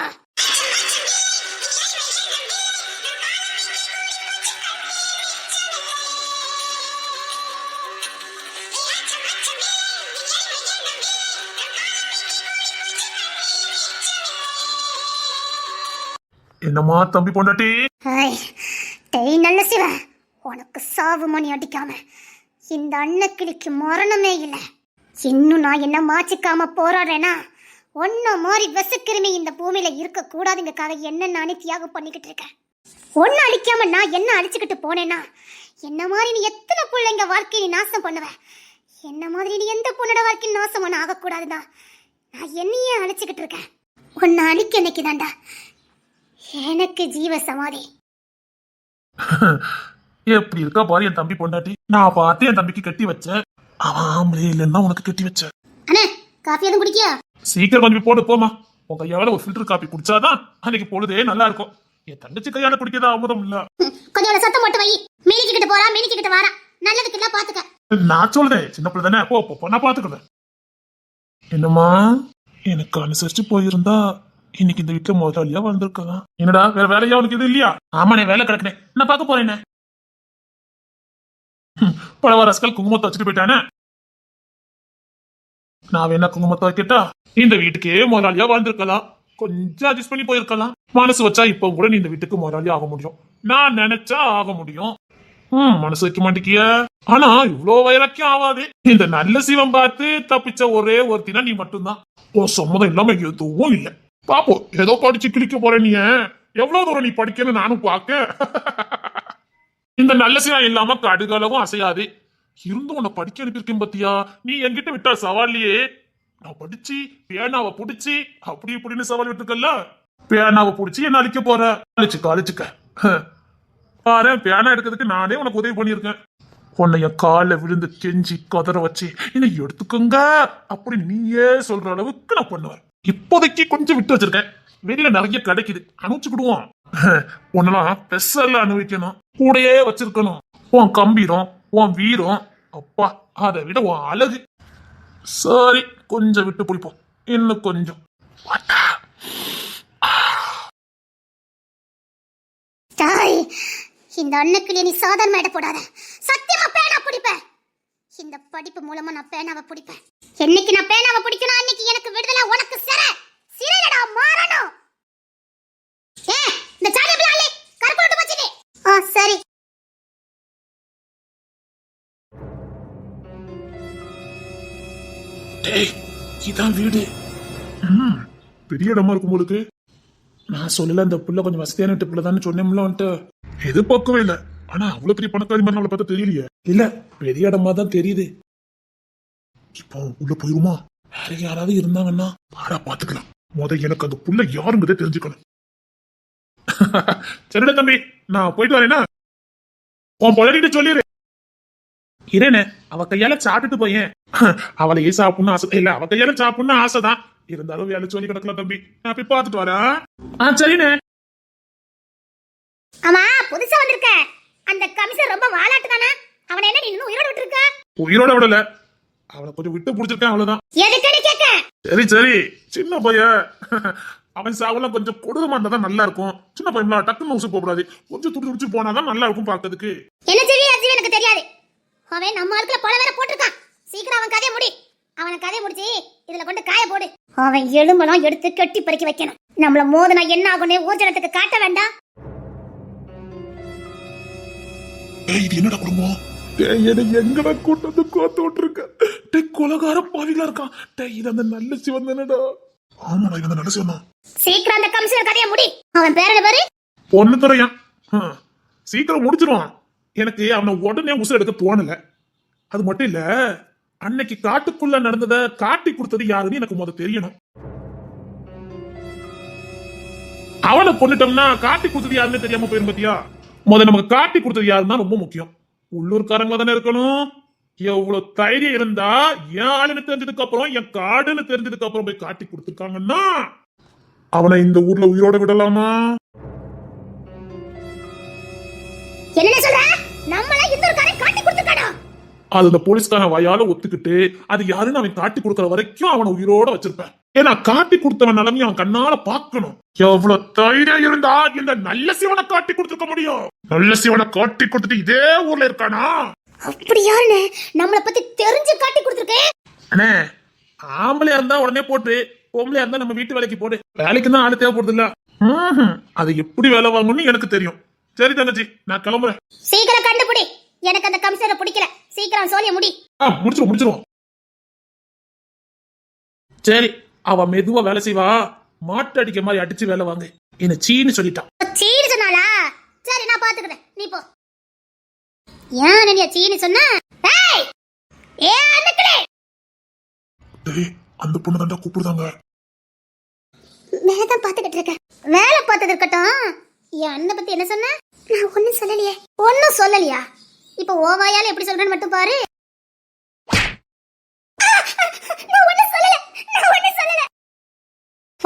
என்னம்மா தம்பி பொண்டாட்டி? நல்ல சிவ, உனக்கு சாவு மணி அடிக்காம இந்த அன்னக்கிளிக்கு மரணமே இல்லை. இன்னும் நான் என்ன மாச்சிக்காம போராடுறேன்னா ஒன்ன மாதிரி விசக்கிருமி இந்த பூமியில இருக்க கூடாதுங்கக்காக என்ன நானே தியாகம் பண்ணிக்கிட்டு இருக்கேன். ஒன்னு அழிக்காம நான் என்ன அழிச்சுக்கிட்டு போனேன்னா என்ன மாதிரி நீ எத்தனை பிள்ளைங்க வாழ்க்கையை நீ நாசம் பண்ணுவ. என்ன மாதிரி நீ எந்த பொண்ணோட வாழ்க்கையும் நாசம் பண்ண ஆகக்கூடாதுதான் நான் என்னையே அழிச்சுக்கிட்டு இருக்கேன். உன்னை அழிக்க இன்னைக்கு தாண்டா எனக்கு ஜீவ சமாதி. எப்படி இருக்கா பாரு என் தம்பி பொண்டாட்டி. நான் பார்த்து என் தம்பிக்கு கட்டி வச்சேன், அவன் ஆம்பளை இல்லைன்னா உனக்கு கட்டி வச்ச. அண்ணே காஃபி எதுவும் குடிக்கியா? சீக்கிரம் கொஞ்சம் போட்டு போமா. உன் கையால ஒரு ஃபில்டர் காப்பி குடிச்சாதான் அன்னைக்கு பொழுதே நல்லா இருக்கும். என் தங்கச்சி கையால குடிக்கதா அமுதம் இல்ல. கொஞ்சம் சத்தம் போட்டு வை. மினிக்கிட்டு போறா மினிக்கிட்டு வாரா, நல்லதுக்கு இல்ல பாத்துக்க. நான் சொல்றேன் சின்ன பிள்ளை தானே, போ போ, நான் பாத்துக்கிறேன். என்னம்மா, எனக்கு அனுசரிச்சு போயிருந்தா இன்னைக்கு இந்த வீட்டுல முதலாளியா வந்திருக்கலாம். என்னடா வேற வேலையா உனக்கு எதுவும் இல்லையா? ஆமாண்ணே, வேலை கிடக்குனே, நான் பார்க்க போறேனே. பழவ ரஸ்கல் குங்குமத்தை வச்சுட்டு போயிட்டானே. நான் வேணா குங்குமத்தை வைக்கட்டா? இந்த வீட்டுக்கே முதலாளியா வாழ்ந்திருக்கலாம், கொஞ்சம் அட்ஜஸ்ட் பண்ணி போயிருக்கலாம். மனசு வச்சா இப்ப கூட நீ இந்த வீட்டுக்கு முதலாளி ஆக முடியும், நான் நினைச்சா ஆக முடியும். மனசு வைக்க மாட்டேங்கிய. ஆனா இவ்வளவு வைரக்கியம் ஆகாது. இந்த நல்ல சிவம் பார்த்து தப்பிச்ச ஒரே ஒருத்தினா நீ மட்டும்தான். உன் சம்மதம் இல்லாம எதுவும் இல்ல. பாப்போம், ஏதோ படிச்சு கிழிக்க போற நீ. எவ்வளவு தூரம் நீ படிக்கன்னு நானும் பார்க்க. இந்த நல்ல சிவம் இல்லாம கடுகளவும் அசையாது. இருந்து உன்னை படிக்க அனுப்பியிருக்கேன் பத்தியா, நீ என்கிட்ட விட்டா சவாலியே. நான் படிச்சு பேனாவை புடிச்சு அப்படி இப்படின்னு சவால் விட்டுருக்கல, பேனாவை புடிச்சு என்ன அழிக்க போற? அழிச்சுக்க பாரு, பேனா எடுக்கிறதுக்கு நானே உனக்கு உதவி பண்ணியிருக்கேன். உன்னைய கால விழுந்து கெஞ்சி கதற வச்சு என்னை எடுத்துக்கோங்க அப்படி நீயே சொல்ற அளவுக்கு நான் பண்ணுவேன். இப்போதைக்கு கொஞ்சம் விட்டு வச்சிருக்கேன், வெளியில நிறைய கிடைக்குது, அனுப்பிச்சுக்கிடுவோம். உன்னெல்லாம் பெசல்ல அனுபவிக்கணும், கூடையே வச்சிருக்கணும். உன் கம்பீரம், உன் வீரம், அப்பா அதை விட உன் அழகு. சரி, கொஞ்சம் விட்டு பிடிப்போம், இன்னும் கொஞ்சம். தாய், இந்த அண்ணுக்கு நீ சாதாரண இட போடாத. சத்தியமா பேனா பிடிப்பேன். இந்த படிப்பு மூலமா நான் பேனாவை பிடிப்பேன். என்னைக்கு நான் பேனாவை பிடிக்கணும் அன்னைக்கு எனக்கு விடுதலை, உனக்கு சிறைடா மாறணும். இந்த சாவி பிளாலி கருப்புட்டு வச்சிடு. சரி. டேய், இதான் வீடு. பெரிய இடமா இருக்கும் உங்களுக்கு. நான் சொல்லல, அந்த புள்ள கொஞ்சம் வசதியான வீட்டு பிள்ளைதான்னு சொன்னேன்ல வந்துட்டு. எதிர்பார்க்கவே இல்ல, ஆனா அவ்வளவு பெரிய பணக்காரி மாதிரி நம்மளை பார்த்தா தெரியலையே. இல்ல, பெரிய இடமா தான் தெரியுது. இப்போ உள்ள போயிருமா? வேற யாராவது இருந்தாங்கன்னா பாடா பாத்துக்கலாம். எனக்கு அந்த புள்ள யாருங்கிறத தெரிஞ்சுக்கணும். சரிடா தம்பி, நான் போயிட்டு வரேன்னா உன் பொழகிட்ட சொல்லிடு. இரேனே, அவ கையால சாப்பிட்டுட்டு போயேன். அவளையே சாப்பிடணும் ஆசை இல்ல, அவ கையால சாப்பிடணும் ஆசைதான். இருந்தாலும் வேலை சொல்லி கிடக்கலாம் தம்பி, நான் போய் பார்த்துட்டு வரேன். சரிண்ணே. ஆமா, புதுசா வந்திருக்க அந்த கமிஷன் ரொம்ப வாலாட்டு தானே? அவனை என்ன நீ இன்னும் உயிரோட விட்டுருக்க? உயிரோட விடல, அவளை கொஞ்சம் விட்டு புடிச்சிருக்கேன், அவ்வளவுதான். எதுக்குன்னு கேக்க? சரி, சின்ன பையன், அவன் சாவெல்லாம் கொஞ்சம் கொடூரமா இருந்தா தான் நல்லா இருக்கும். சின்ன பையன் டக்குன்னு உசு போடாது, கொஞ்சம் துடி துடிச்சு போனாதான் நல்லா இருக்கும் பாக்கிறதுக்கு. என்ன செய்வி அஜீவ் எனக்கு தெரியாது. அவன் நம்ம ஆளுக்குள்ள பல வேற போட்டிருக்கான். சீக்கிரம் அவன் கதையை முடி. அவனை கதையை முடிச்சு இதுல கொண்டு காய போடு. அவன் எலும்பெல்லாம் எடுத்து கட்டி பறிக்க வைக்கணும். நம்மள மோதனா என்ன ஆகும்னு ஊர்ஜனத்துக்கு காட்ட வேண்டாம். இது என்னடா குடும்பம்? எங்கடா கூட்டத்து கோத்து விட்டுருக்க? கொலகார பாவிகளா இருக்கான். இது அந்த நல்ல சிவன் தானடா? ஆமாடா, இது அந்த நல்ல சிவன் தான். சீக்கிரம் அந்த கமிஷனர் கதையை முடி. அவன் பேர் என்ன பாரு? பொண்ணு துறையா. சீக்கிரம் முடிச்சிருவான். எனக்கு அவனை உடனே உசுர எடுக்க தோணல. அது மட்டும் இல்ல, அன்னைக்கு காட்டுக்குள்ள நடந்தத காட்டி கொடுத்தது யாருன்னு எனக்கு முதல்ல தெரியணும். அவனை கொண்டுட்டோம்னா காட்டி கொடுத்தது யாருன்னு தெரியாம போயிரும் பத்தியா? முதல்ல நமக்கு காட்டி கொடுத்தது யாருன்னா ரொம்ப முக்கியம். உள்ளூர்காரங்க தானே இருக்கணும். எவ்வளவு தைரியம் இருந்தா என் ஆளுன்னு தெரிஞ்சதுக்கு அப்புறம், என் காடுன்னு தெரிஞ்சதுக்கு அப்புறம் போய் காட்டி கொடுத்துருக்காங்கன்னா அவனை இந்த ஊர்ல உயிரோட விடலாமா? என்ன சொல்ற? நம்மள இந்த ஒரு காரை காட்டி கொடுத்துட்டானா? அது அந்த போலீஸ்காரன் வாயால ஒத்துக்கிட்டு அது யாருன்னு அவன் காட்டி கொடுக்கற வரைக்கும் அவனை உயிரோட வச்சிருப்பேன். ஏன்னா காட்டி கொடுத்தவன் நிலைமையை அவன் கண்ணால பாக்கணும். எவ்வளவு தைரியம் இருந்தா இந்த நல்ல சிவனை காட்டி கொடுத்துக்க முடியும்? நல்ல சிவனை காட்டி கொடுத்துட்டு இதே ஊர்ல இருக்கானா? அப்படியானே நம்மள பத்தி தெரிஞ்சு காட்டி கொடுத்துருக்கேன். அண்ணே, ஆம்பளையா இருந்தா உடனே போட்டு, பொம்பளையா இருந்தா நம்ம வீட்டு வேலைக்கு போடு. வேலைக்கு தான் ஆளு தேவைப்படுது இல்ல. அது எப்படி வேலை வாங்கணும்னு எனக்கு தெரியும். சரி தங்கச்சி, நான் கிளம்புறேன். சீக்கிரம் கண்டுபிடி. எனக்கு அந்த கமிஷனரை பிடிக்கல. சீக்கிரம் சொல்லிய முடி. முடிச்சிருவோம். சரி, அவ மெதுவா வேலை செய்வா. மாட்டு அடிக்க மாதிரி அடிச்சு வேலை வாங்க. என்ன சீன்னு சொல்லிட்டான். சீனு சொன்னாலா? சரி, நான் பாத்துக்கிறேன், நீ போ. ஏன் நீ சீனு சொன்ன? ஏய், அண்ணக்களே, டேய், அந்த பொண்ணு தாண்டா கூப்பிடுதாங்க. வேலை தான் பாத்துக்கிட்டு இருக்கேன். வேலை பார்த்தது இருக்கட்டும், என் அண்ணனை பத்தி என்ன சொன்ன? நான் ஒன்னும் சொல்லலையே. ஒன்னும் சொல்லலையா? இப்ப ஓவாயால எப்படி சொல்றேன்னு மட்டும் பாரு. நான் ஒன்னும் சொல்லல.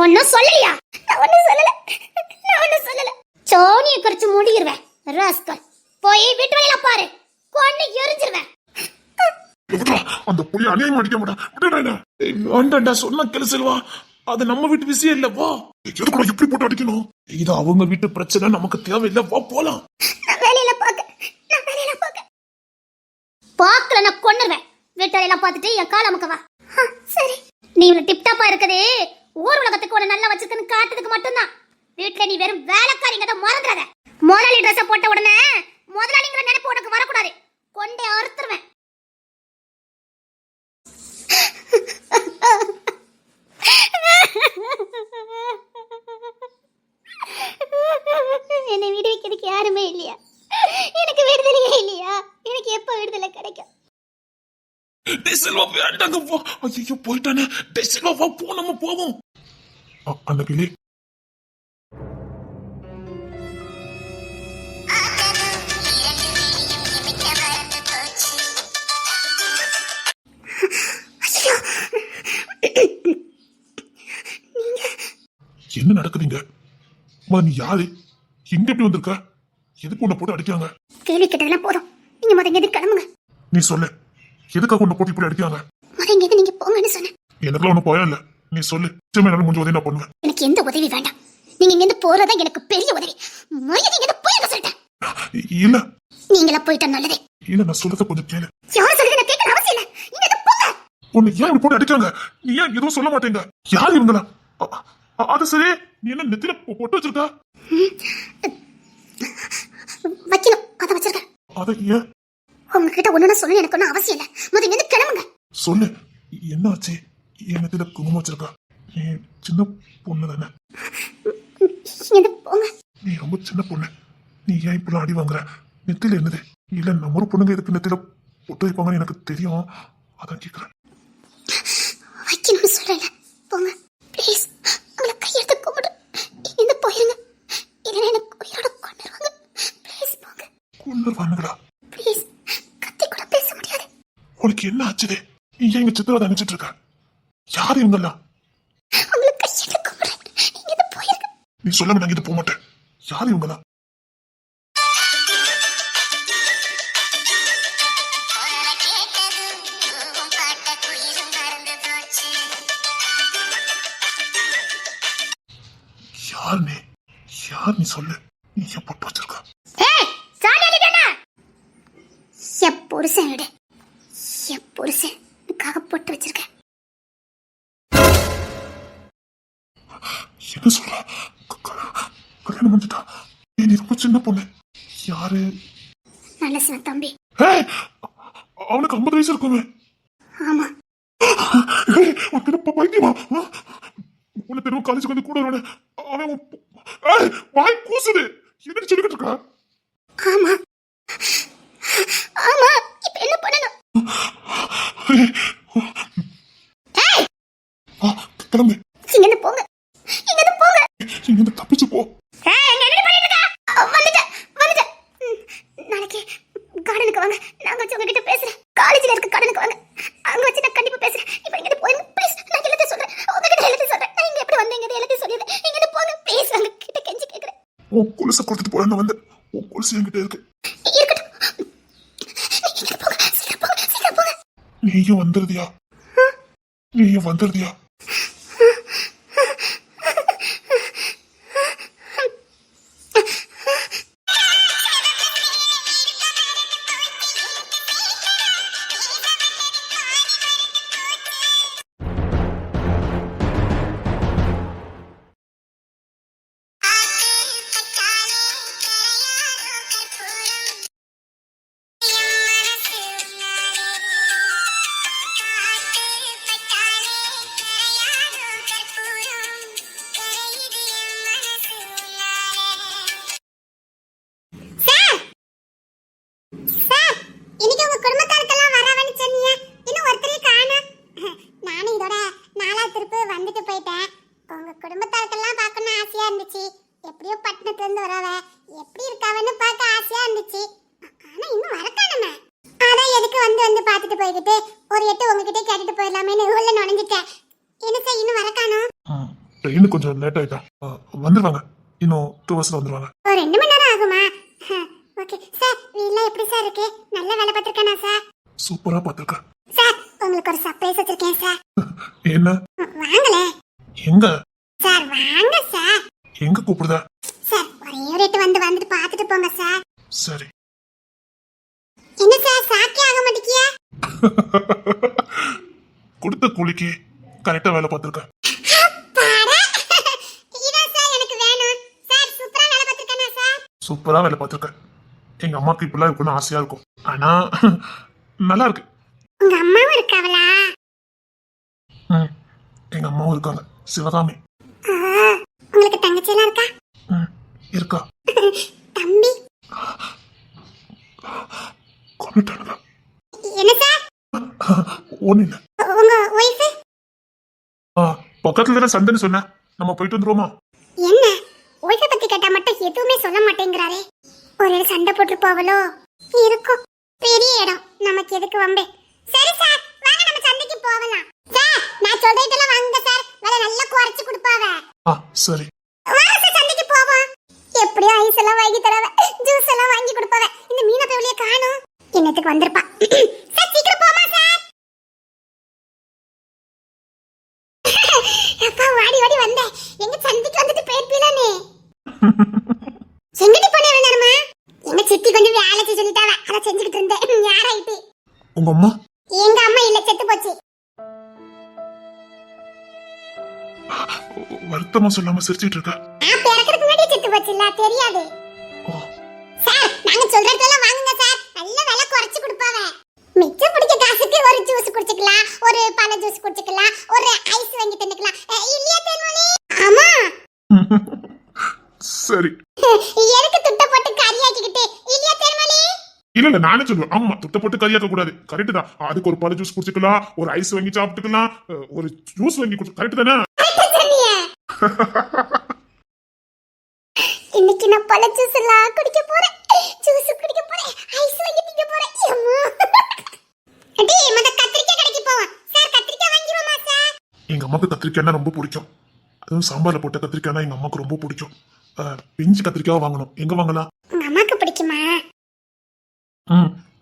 ஒன்னும் சொல்லலையா? நான் ஒன்னும் சொல்லல. சோனியை குறிச்சு முடியிருவேன். ராஸ்கல், போய் வீட்டு வேலையில பாரு. கொன்னு எரிஞ்சிருவேன். அந்த புலி அநியாயமா அடிக்க மாட்டான். விட்டுடா என்ன. வேண்டாம்டா, சொன்னா கேளு செல்வா. அது நம்ம வீட்டு விஷயம் இல்ல, வா. எதுக்குடா இப்படி போட்டு அடிக்கணும்? இது அவங்க வீட்டு பிரச்சனை, நமக்கு தேவையில்லை, வா போலாம். நான் வேலையில பாக்க பாக்கல நான் கொன்னுருவேன். வீட்டெல்லாம் பார்த்துட்டு என் கால அமுக்க வா. சரி. நீ இவ்வளவு டிப்டாப்பா இருக்கதே ஊர் உலகத்துக்கு உன்னை நல்லா வச்சிருக்குன்னு காட்டுறதுக்கு மட்டும்தான். வீட்டுல நீ வெறும் வேலைக்காரிங்க தான், மறந்துடாத. முதலாளி ட்ரெஸ் போட்ட உடனே முதலாளிங்கிற நினைப்பு உனக்கு வரக்கூடாது. கொண்டே அறுத்துருவேன். என்னை விடுவிக்கிறதுக்கு யாருமே இல்லையா? எனக்கு விடுதலையே இல்லையா? எனக்கு எப்ப விடுதலை கிடைக்கும்? டேய் செல்வா, வேண்டாங்க, வா. ஐயோ போயிட்டானே. டேய் செல்வா, வா போ, நம்ம போவோம். அந்த கிளி என்ன நடக்குதுங்க? நீ யாரு? எங்க எப்படி வந்திருக்க? எதுக்கு உன்னை போட்டு அடிக்காங்க? கேள்வி கேட்டதெல்லாம் போதும். நீங்க முதல்ல எது கிளம்புங்க. நீ சொல்லு, எதுக்காக உன்னை போட்டு இப்படி அடிக்காங்க? முதல்ல எது நீங்க போங்கன்னு சொன்னேன். எனக்குலாம் ஒன்னும் பயம் இல்ல. நீ சொல்லு, நிச்சயமா என்னால முடிஞ்ச உதவி நான் பண்ணுவேன். எனக்கு எந்த உதவி வேண்டாம். நீங்க இங்க இருந்து போறதா எனக்கு பெரிய உதவி. மரியாதை இங்க இருந்து போயிருங்க சொல்லிட்டேன். இல்ல நீங்களா போயிட்டா நல்லதே. இல்ல, நான் சொல்றத கொஞ்சம் கேளு. யாரும் சொல்லுங்க, நான் கேட்கற அவசியம் இல்ல. நீங்க இதை போங்க. உன்னை ஏன் இப்படி போட்டு அடிக்காங்க? நீ ஏன் எதுவும் சொல்ல மாட்டேங்க? யார் இவங்களா? அது சரி, நீ என்ன நெத்தில பொட்டு வச்சிருக்க? வைக்கணும், அதை வச்சிருக்கேன். அத ஏன்? உங்ககிட்ட ஒண்ணு சொல்லணும் எனக்கு ஒன்னும் அவசியம் இல்ல. முதல்ல இருந்து கிளம்புங்க. சொல்லு, என்ன ஆச்சு? என் நெத்தில குங்குமம் வச்சிருக்கா? நீ சின்ன பொண்ணு தானே? இங்க போங்க. நீ ரொம்ப சின்ன பொண்ணு. நீ ஏன் இப்படி அடி வாங்குற? நெத்தில என்னது? இல்ல, நம்ம ஒரு பொண்ணுங்க எதுக்கு நெத்தில பொட்டு வைப்பாங்கன்னு எனக்கு தெரியும், அதான் கேக்குறேன். வைக்கணும்னு சொல்றேன். போங்க ப்ளீஸ். உங்களை கையெடுத்து கும்பிடு. இங்க போயிருங்க. இல்லைன்னா எனக்கு உயிரோட கொண்டுருவாங்க. ப்ளீஸ் போங்க. கொண்டுருவானுங்களா? ப்ளீஸ். கத்தி கூட பேச முடியாது. உனக்கு என்ன ஆச்சுது? நீ ஏன் இங்க சித்திரவதை நினைச்சிட்டு இருக்க? யாரு இவங்கெல்லாம்? உங்களை கையெடுத்து கும்பிடுறேன். இங்க போயிருங்க. நீ சொல்லாம நான் இங்க போக மாட்டேன். யாரு இவங்கெல்லாம்? யார் நீ? யார் நீ சொல்லு. நீ ஏன் பொட்டு வச்சிருக்க? ஏய், சாணி அடிக்கண்ணா. என் புருஷன் விடு. என் புருஷனுக்காக போட்டு வச்சிருக்கேன். என்ன சொல்ற? கல்யாணம் பண்ணிட்டா? நீ ரொம்ப சின்ன பொண்ணு. யாரு? நல்ல சின்ன தம்பி. ஏய், அவனுக்கு 50 வயசு இருக்குமே. ஆமா. ஏய், உனக்கு பைத்தியமா? உன்னை தெருவு காலேஜுக்கு வந்து கூட வருவானே, அவன் ஏய், வாய் கூசுது. என்ன சொல்லிக்கிட்டு இருக்கா? ஆமா ஆமா. இப்ப என்ன பண்ணணும்? கிளம்பு. இங்கிருந்து போங்க. இங்கிருந்து போங்க. இங்க தப்பிச்சு போ. நாளைக்கு கார்டனுக்கு வாங்க. நாங்க வச்சு உங்ககிட்ட பேசுறேன். காலேஜ்ல இருக்க கார்டனுக்கு வாங்க. அங்க வச்சு நான் கண்டிப்பா பேசுறேன். இப்ப இங்க போயிருங்க ப்ளீஸ். நான் எல்லாத்தையும் சொல்றேன். உங்ககிட்ட எல்லாத்தையும் சொல்றேன். நான் இங்க எப்படி வந்தேங்க எல்லாத்தையும் சொல்லிடுறேன். இங்க போங்க ப்ளீஸ். உங்க கிட்ட கெஞ்சி கேக்குறேன். உன் கொலுசை கொடுத்துட்டு போறேன்னு வந்து உன் கொலுசு என்கிட்ட இருக்கு. இருக்கட்டும். நீங்க போங்க. சீக்கிரம் போங்க. சீக்கிரம் போங்க. நீயும் வந்துருதியா? நீயும் வந்துருதியா? இன்னைக்கு உங்க குடும்பத்தாருக்கெல்லாம் வரவன்னு சொன்னீங்க. இன்னும் ஒருத்தரையும் காணோம். நானும் இதோட 4வது திருப்பு வந்துட்டு போயிட்டேன். உங்க குடும்பத்தாருக்கெல்லாம் பார்க்கணும்னு ஆசையா இருந்துச்சு. எப்படியோ பட்டணத்துல இருந்து வரவ எப்படி இருக்காவன்னு பார்க்க ஆசையா இருந்துச்சு. ஆனா இன்னும் வரக்கானமே. அதான் எதுக்கு வந்து பார்த்துட்டு போய்கிட்டு ஒரு எட்டு உங்ககிட்ட கேட்டுட்டு போயிடலாமேன்னு உள்ள நுழைஞ்சிட்டேன். என்ன சார் இன்னும் வரக்கானோம்? ட்ரெயின் கொஞ்சம் லேட் ஆயிட்டா. வந்துருவாங்க. இன்னும் 2 ஹவர்ஸ்ல வந்துருவாங்க. ஒரு 2 மணி நேரம் ஆகுமா? Okay sir. வீட்ல எப்படி சார் இருக்கு? நல்ல வேலை பார்த்திருக்கேனா சார்? சூப்பரா பாத்துருக்க. சார் உங்களுக்கு ஒரு சர்ப்ரைஸ் வச்சிருக்கேன் சார். என்ன? வாங்களே எங்க? சார். வாங்க சார். எங்க கூப்பிடுதா? சார் ஒரே ஒரு எட்டு வந்துட்டு பார்த்துட்டு போங்க சார். சரி. என்ன சார் சாக்கே ஆக மாட்டேங்கியா? கொடுத்த கூலிக்கு கரெக்டா வேலை பார்த்திருக்கேன். இதான் சார் எனக்கு வேணும். சார் சூப்பரா வேலை பார்த்திருக்கேனா சார்? சூப்பரா வேலை பார்த்திருக்கேன். எங்க அம்மாக்கு இப்பெல்லாம் இருக்கணும்னு ஆசையா இருக்கும். ஆனா நல்லா இருக்கு. உங்க அம்மாவும் இருக்காவளா? எங்க அம்மாவும் இருக்காங்க, சிவகாமி. உங்களுக்கு தங்கச்சி எல்லாம் இருக்கா? இருக்கா. தம்பி கொண்டுட்டானுங்க. என்ன சார்? ஒண்ணு இல்ல. உங்க ஒய்ஃப்? பக்கத்துல தானே சண்டைன்னு சொன்ன, நம்ம போயிட்டு வந்துருவோமா? என்ன ஒய்ஃபை பத்தி கேட்டா மட்டும் எதுவுமே சொல்ல மாட்டேங்கிறாரே. ஒரு சண்டை போட்டு போவலோ இருக்கும். பெரிய இடம், நமக்கு எதுக்கு வம்பே. சரி சார் வாங்க நம்ம சந்தைக்கு போகலாம். சார் நான் சொல்றதெல்லாம் வாங்குங்க சார், விலை நல்லா குறைச்சு கொடுப்பாவ. சரி வாங்க சார் சந்தைக்கு போவோம். எப்படியோ ஐஸ் எல்லாம் வாங்கி தரவ, ஜூஸ் எல்லாம் வாங்கி கொடுப்பாவ. இந்த மீனை பேவலிய காணோம், என்னத்துக்கு வந்திருப்பா. சார் சீக்கிரம் போமா சார். அப்பா வாடி வாடி வந்த, எங்க சந்தைக்கு வந்துட்டு போயிருப்பீலானே. எங்கடி போன வேணாமா? எங்க சித்தி கொஞ்சம் வேலை செய்ய சொல்லிட்டாவ, அத செஞ்சுக்கிட்டு இருந்தேன். யாராயிட்டு? உங்க அம்மா? எங்க அம்மா இல்ல, செத்து போச்சு. வருத்தமா சொல்லாம சிரிச்சிட்டு இருக்க. பிறக்கிறதுக்கு முன்னாடியே செத்து போச்சுல்ல, தெரியாது. சார் நாங்க சொல்றதெல்லாம் வாங்குங்க சார், நல்ல விலை குறைச்சு கொடுப்பாவ. மிச்சம் பிடிச்ச காசுக்கு ஒரு ஜூஸ் குடிச்சுக்கலாம், ஒரு பழ ஜூஸ் குடிச்சுக்கலாம், ஒரு ஐஸ் வாங்கி தின்னுக்கலாம். இல்லையா தேன்மொழி? ஆமா. சரி. எனக்கு துட்ட போட்டு கறியாக்கிக்கிட்டு இல்லையா தேன்மொழி? இல்ல நானே சொல்லுவேன். ஆமா, துட்ட போட்டு கறியாக்க கூடாது. கரெக்ட் தான். அதுக்கு ஒரு பழ ஜூஸ் குடிச்சுக்கலாம், ஒரு ஐஸ் வாங்கி சாப்பிட்டுக்கலாம், ஒரு ஜூஸ் வாங்கி குடிச்சு. கரெக்ட் தானே? இன்னைக்கு நான் பழ ஜூஸ் எல்லாம் குடிக்க போறேன், ஜூஸ் குடிக்க போறேன், ஐஸ் வாங்கி திங்க போறேன். அடி மத கத்திரிக்காய் கடைக்கு போவோம் சார். கத்திரிக்காய் வாங்கிரோமா சார்? எங்க அம்மாக்கு கத்திரிக்காய்னா ரொம்ப பிடிக்கும். அதுவும் சாம்பார்ல போட்ட கத்திரிக்காய்னா எங்க அம்மாக்கு ரொம்ப பிடிக்கும். பிஞ்சு கத்திரிக்காய் வாங்கணும். எங்க வாங்கலாம்? உங்க அம்மாக்கு பிடிக்குமா?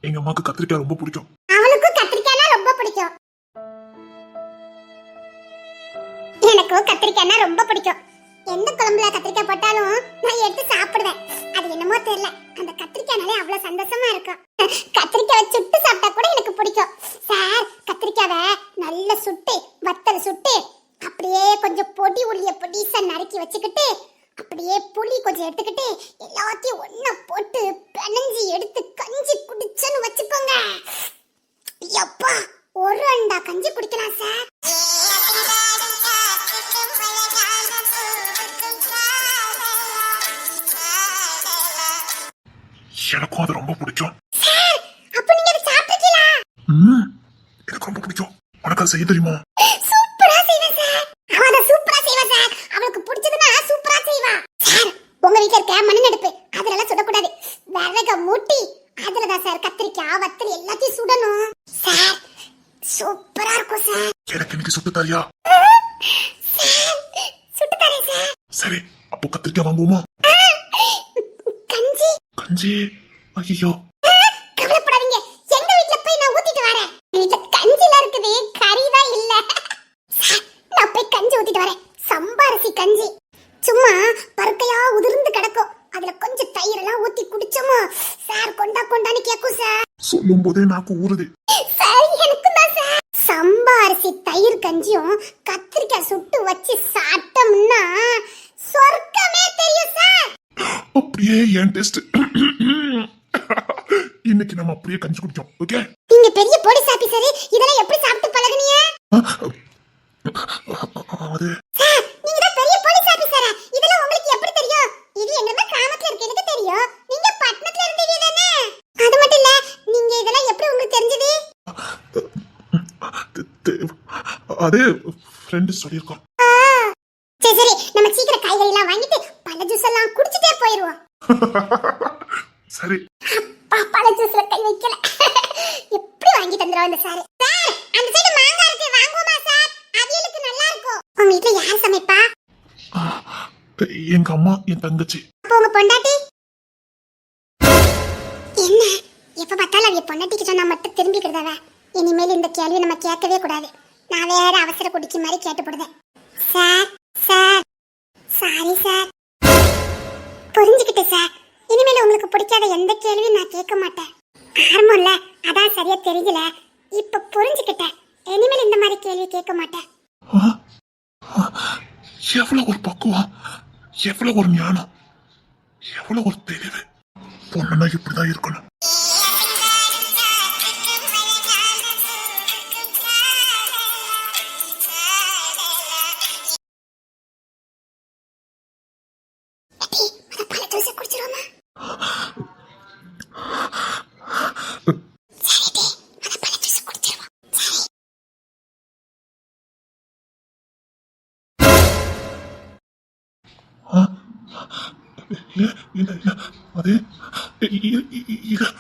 எங்க அம்மாக்கு கத்திரிக்காய் ரொம்ப பிடிக்கும். அவளுக்கும் கத்திரிக்காய்னா ரொம்ப பிடிக்கும். எனக்கும் கத்திரிக்காய்னா ரொம்ப பிடிக்கும். எந்த குழம்புல கத்திரிக்காய் போட்டாலும் நான் எடுத்து சாப்பிடுவேன். அது என்னமோ தெரியல, அந்த கத்திரிக்காய்னாலே அவ்வளவு சந்தோஷமா இருக்கும். கத்திரிக்காய் சுட்டு சாப்பிட்டா கூட எனக்கு பிடிக்கும். சார் கத்திரிக்காவை நல்லா சுட்டு, வத்தல் சுட்டு, அப்படியே கொஞ்சம் பொடி உள்ளிய பொடிசா நறுக்கி வச்சுக்கிட்டு, அப்படியே புளி கொஞ்சம் எடுத்துக்கிட்டு, எல்லாத்தையும் ஒண்ணா போட்டு பிணைஞ்சி எடுத்து கஞ்சி குடிச்சேன்னு வச்சுக்கோங்க. எப்பா ஒரு அண்டா கஞ்சி குடிக்கலாம் சார். எனக்கும் அது ரொம்ப பிடிக்கும். சார் அப்ப நீங்க அதை சாப்பிட்டீங்களா? எனக்கு ரொம்ப பிடிக்கும். உனக்கு அது செய்ய தெரியுமா? சூப்பரா செய்வேன் சார். அவ சூப்பரா செய்வா சார். அவளுக்கு பிடிச்சதுன்னா சூப்பரா செய்வா. சார் உங்க வீட்ல இருக்க மண் அடுப்பு அதெல்லாம் சுடக்கூடாது. விறக மூட்டி அதுல தான் சார் கத்திரிக்காய் வத்தல் எல்லாத்தையும் சுடணும். சார் சூப்பரா இருக்கும் சார். எனக்கு இன்னைக்கு சுட்டு தரியா? சார் சுட்டு தரேன் சார். சரி, அப்போ கத்திரிக்காய் வாங்குவோமா? கஞ்சி? கஞ்சி? ஐயோ கவலைப்படாதீங்க, எங்க வீட்ல போய் நான் ஊத்திட்டு வரேன். வீட்ல கஞ்சில இருக்குது, கறிதான் இல்ல. சார் நான் போய் கஞ்சி ஊத்திட்டு வரேன். சம்பாரிசி கஞ்சி, சும்மா பருக்கையா உதிர்ந்து கிடக்கும். அதுல கொஞ்சம் தயிர் எல்லாம் ஊத்தி குடிச்சோமோ சார் கொண்டா கொண்டான்னு கேக்கும் சார். சொல்லும் போதே நாக்கு ஊறுது. சார் எனக்கு தான் சார். சம்பாரிசி தயிர் கஞ்சியும் கத்திரிக்காய் சுட்டு வச்சு சாப்பிட்டோம்னா சொர்க்கமே தெரியும் சார். அப்படியே என் டெஸ்ட். இன்னைக்கு நம்ம அப்படியே கஞ்சி குடிச்சோம். ஓகே, நீங்க பெரிய போலீஸ் ஆபீசர், இதெல்லாம் எப்படி சாப்பிட்டு பழகுனீங்க? அது சார் நீங்க தான் பெரிய போலீஸ் ஆபீசரா? இதெல்லாம் உங்களுக்கு எப்படி தெரியும்? இது எங்கனா கிராமத்துல இருக்கு, எனக்கு தெரியும். நீங்க பட்டணத்துல இருந்தீங்க தானே? அது மட்டும் இல்ல, நீங்க இதெல்லாம் எப்படி உங்களுக்கு தெரிஞ்சது? அதே ஃப்ரெண்ட் சொல்லியிருக்கோம். சரி சரி, நம்ம சீக்கிரம் காய்கறி எல்லாம் வாங்கிட்டு பழ ஜூஸ் எல்லாம் குடிச்சிட்டே போயிருவோம். சரி. பழ ஜூஸ்ல கை வைக்கல. எப்படி வாங்கி தந்துருவோம் இந்த சார். சார் அந்த சைடு மாங்காய் இருக்கு, வாங்குவோமா சார்? அவியலுக்கு நல்லா இருக்கும். உங்க வீட்ல யார் சமைப்பா? எங்க அம்மா, என் தங்கச்சி. அப்ப உங்க பொண்டாட்டி? என்ன எப்ப பார்த்தாலும் அவிய பொண்டாட்டிக்கு சொன்னா மட்டும் திரும்பிக்கிறதாவ? இனிமேல் இந்த கேள்வி நம்ம கேட்கவே கூடாது. நான் வேற அவசர குடிச்சு மாதிரி கேட்டுப்படுதேன். Sir sir sorry sir. புரிஞ்சுக்கிட்டேன் சார். இனிமேல் உங்களுக்கு பிடிக்காத எந்த கேள்வியும் நான் கேட்க மாட்டேன். ஆரம்பம்ல அதான் சரியா தெரியல. இப்ப புரிஞ்சுக்கிட்டேன். இனிமேல் இந்த மாதிரி கேள்வி கேட்க மாட்டேன். எவ்வளவு ஒரு பக்குவம், எவ்வளவு ஒரு ஞானம், எவ்வளவு ஒரு தெளிவு. பொண்ணுன்னா இப்படிதான் இருக்கணும். பல ஜூஸ் குடிச்சிருவோமா? இல்ல இல்ல இல்ல அது இ- இ- இ- இ-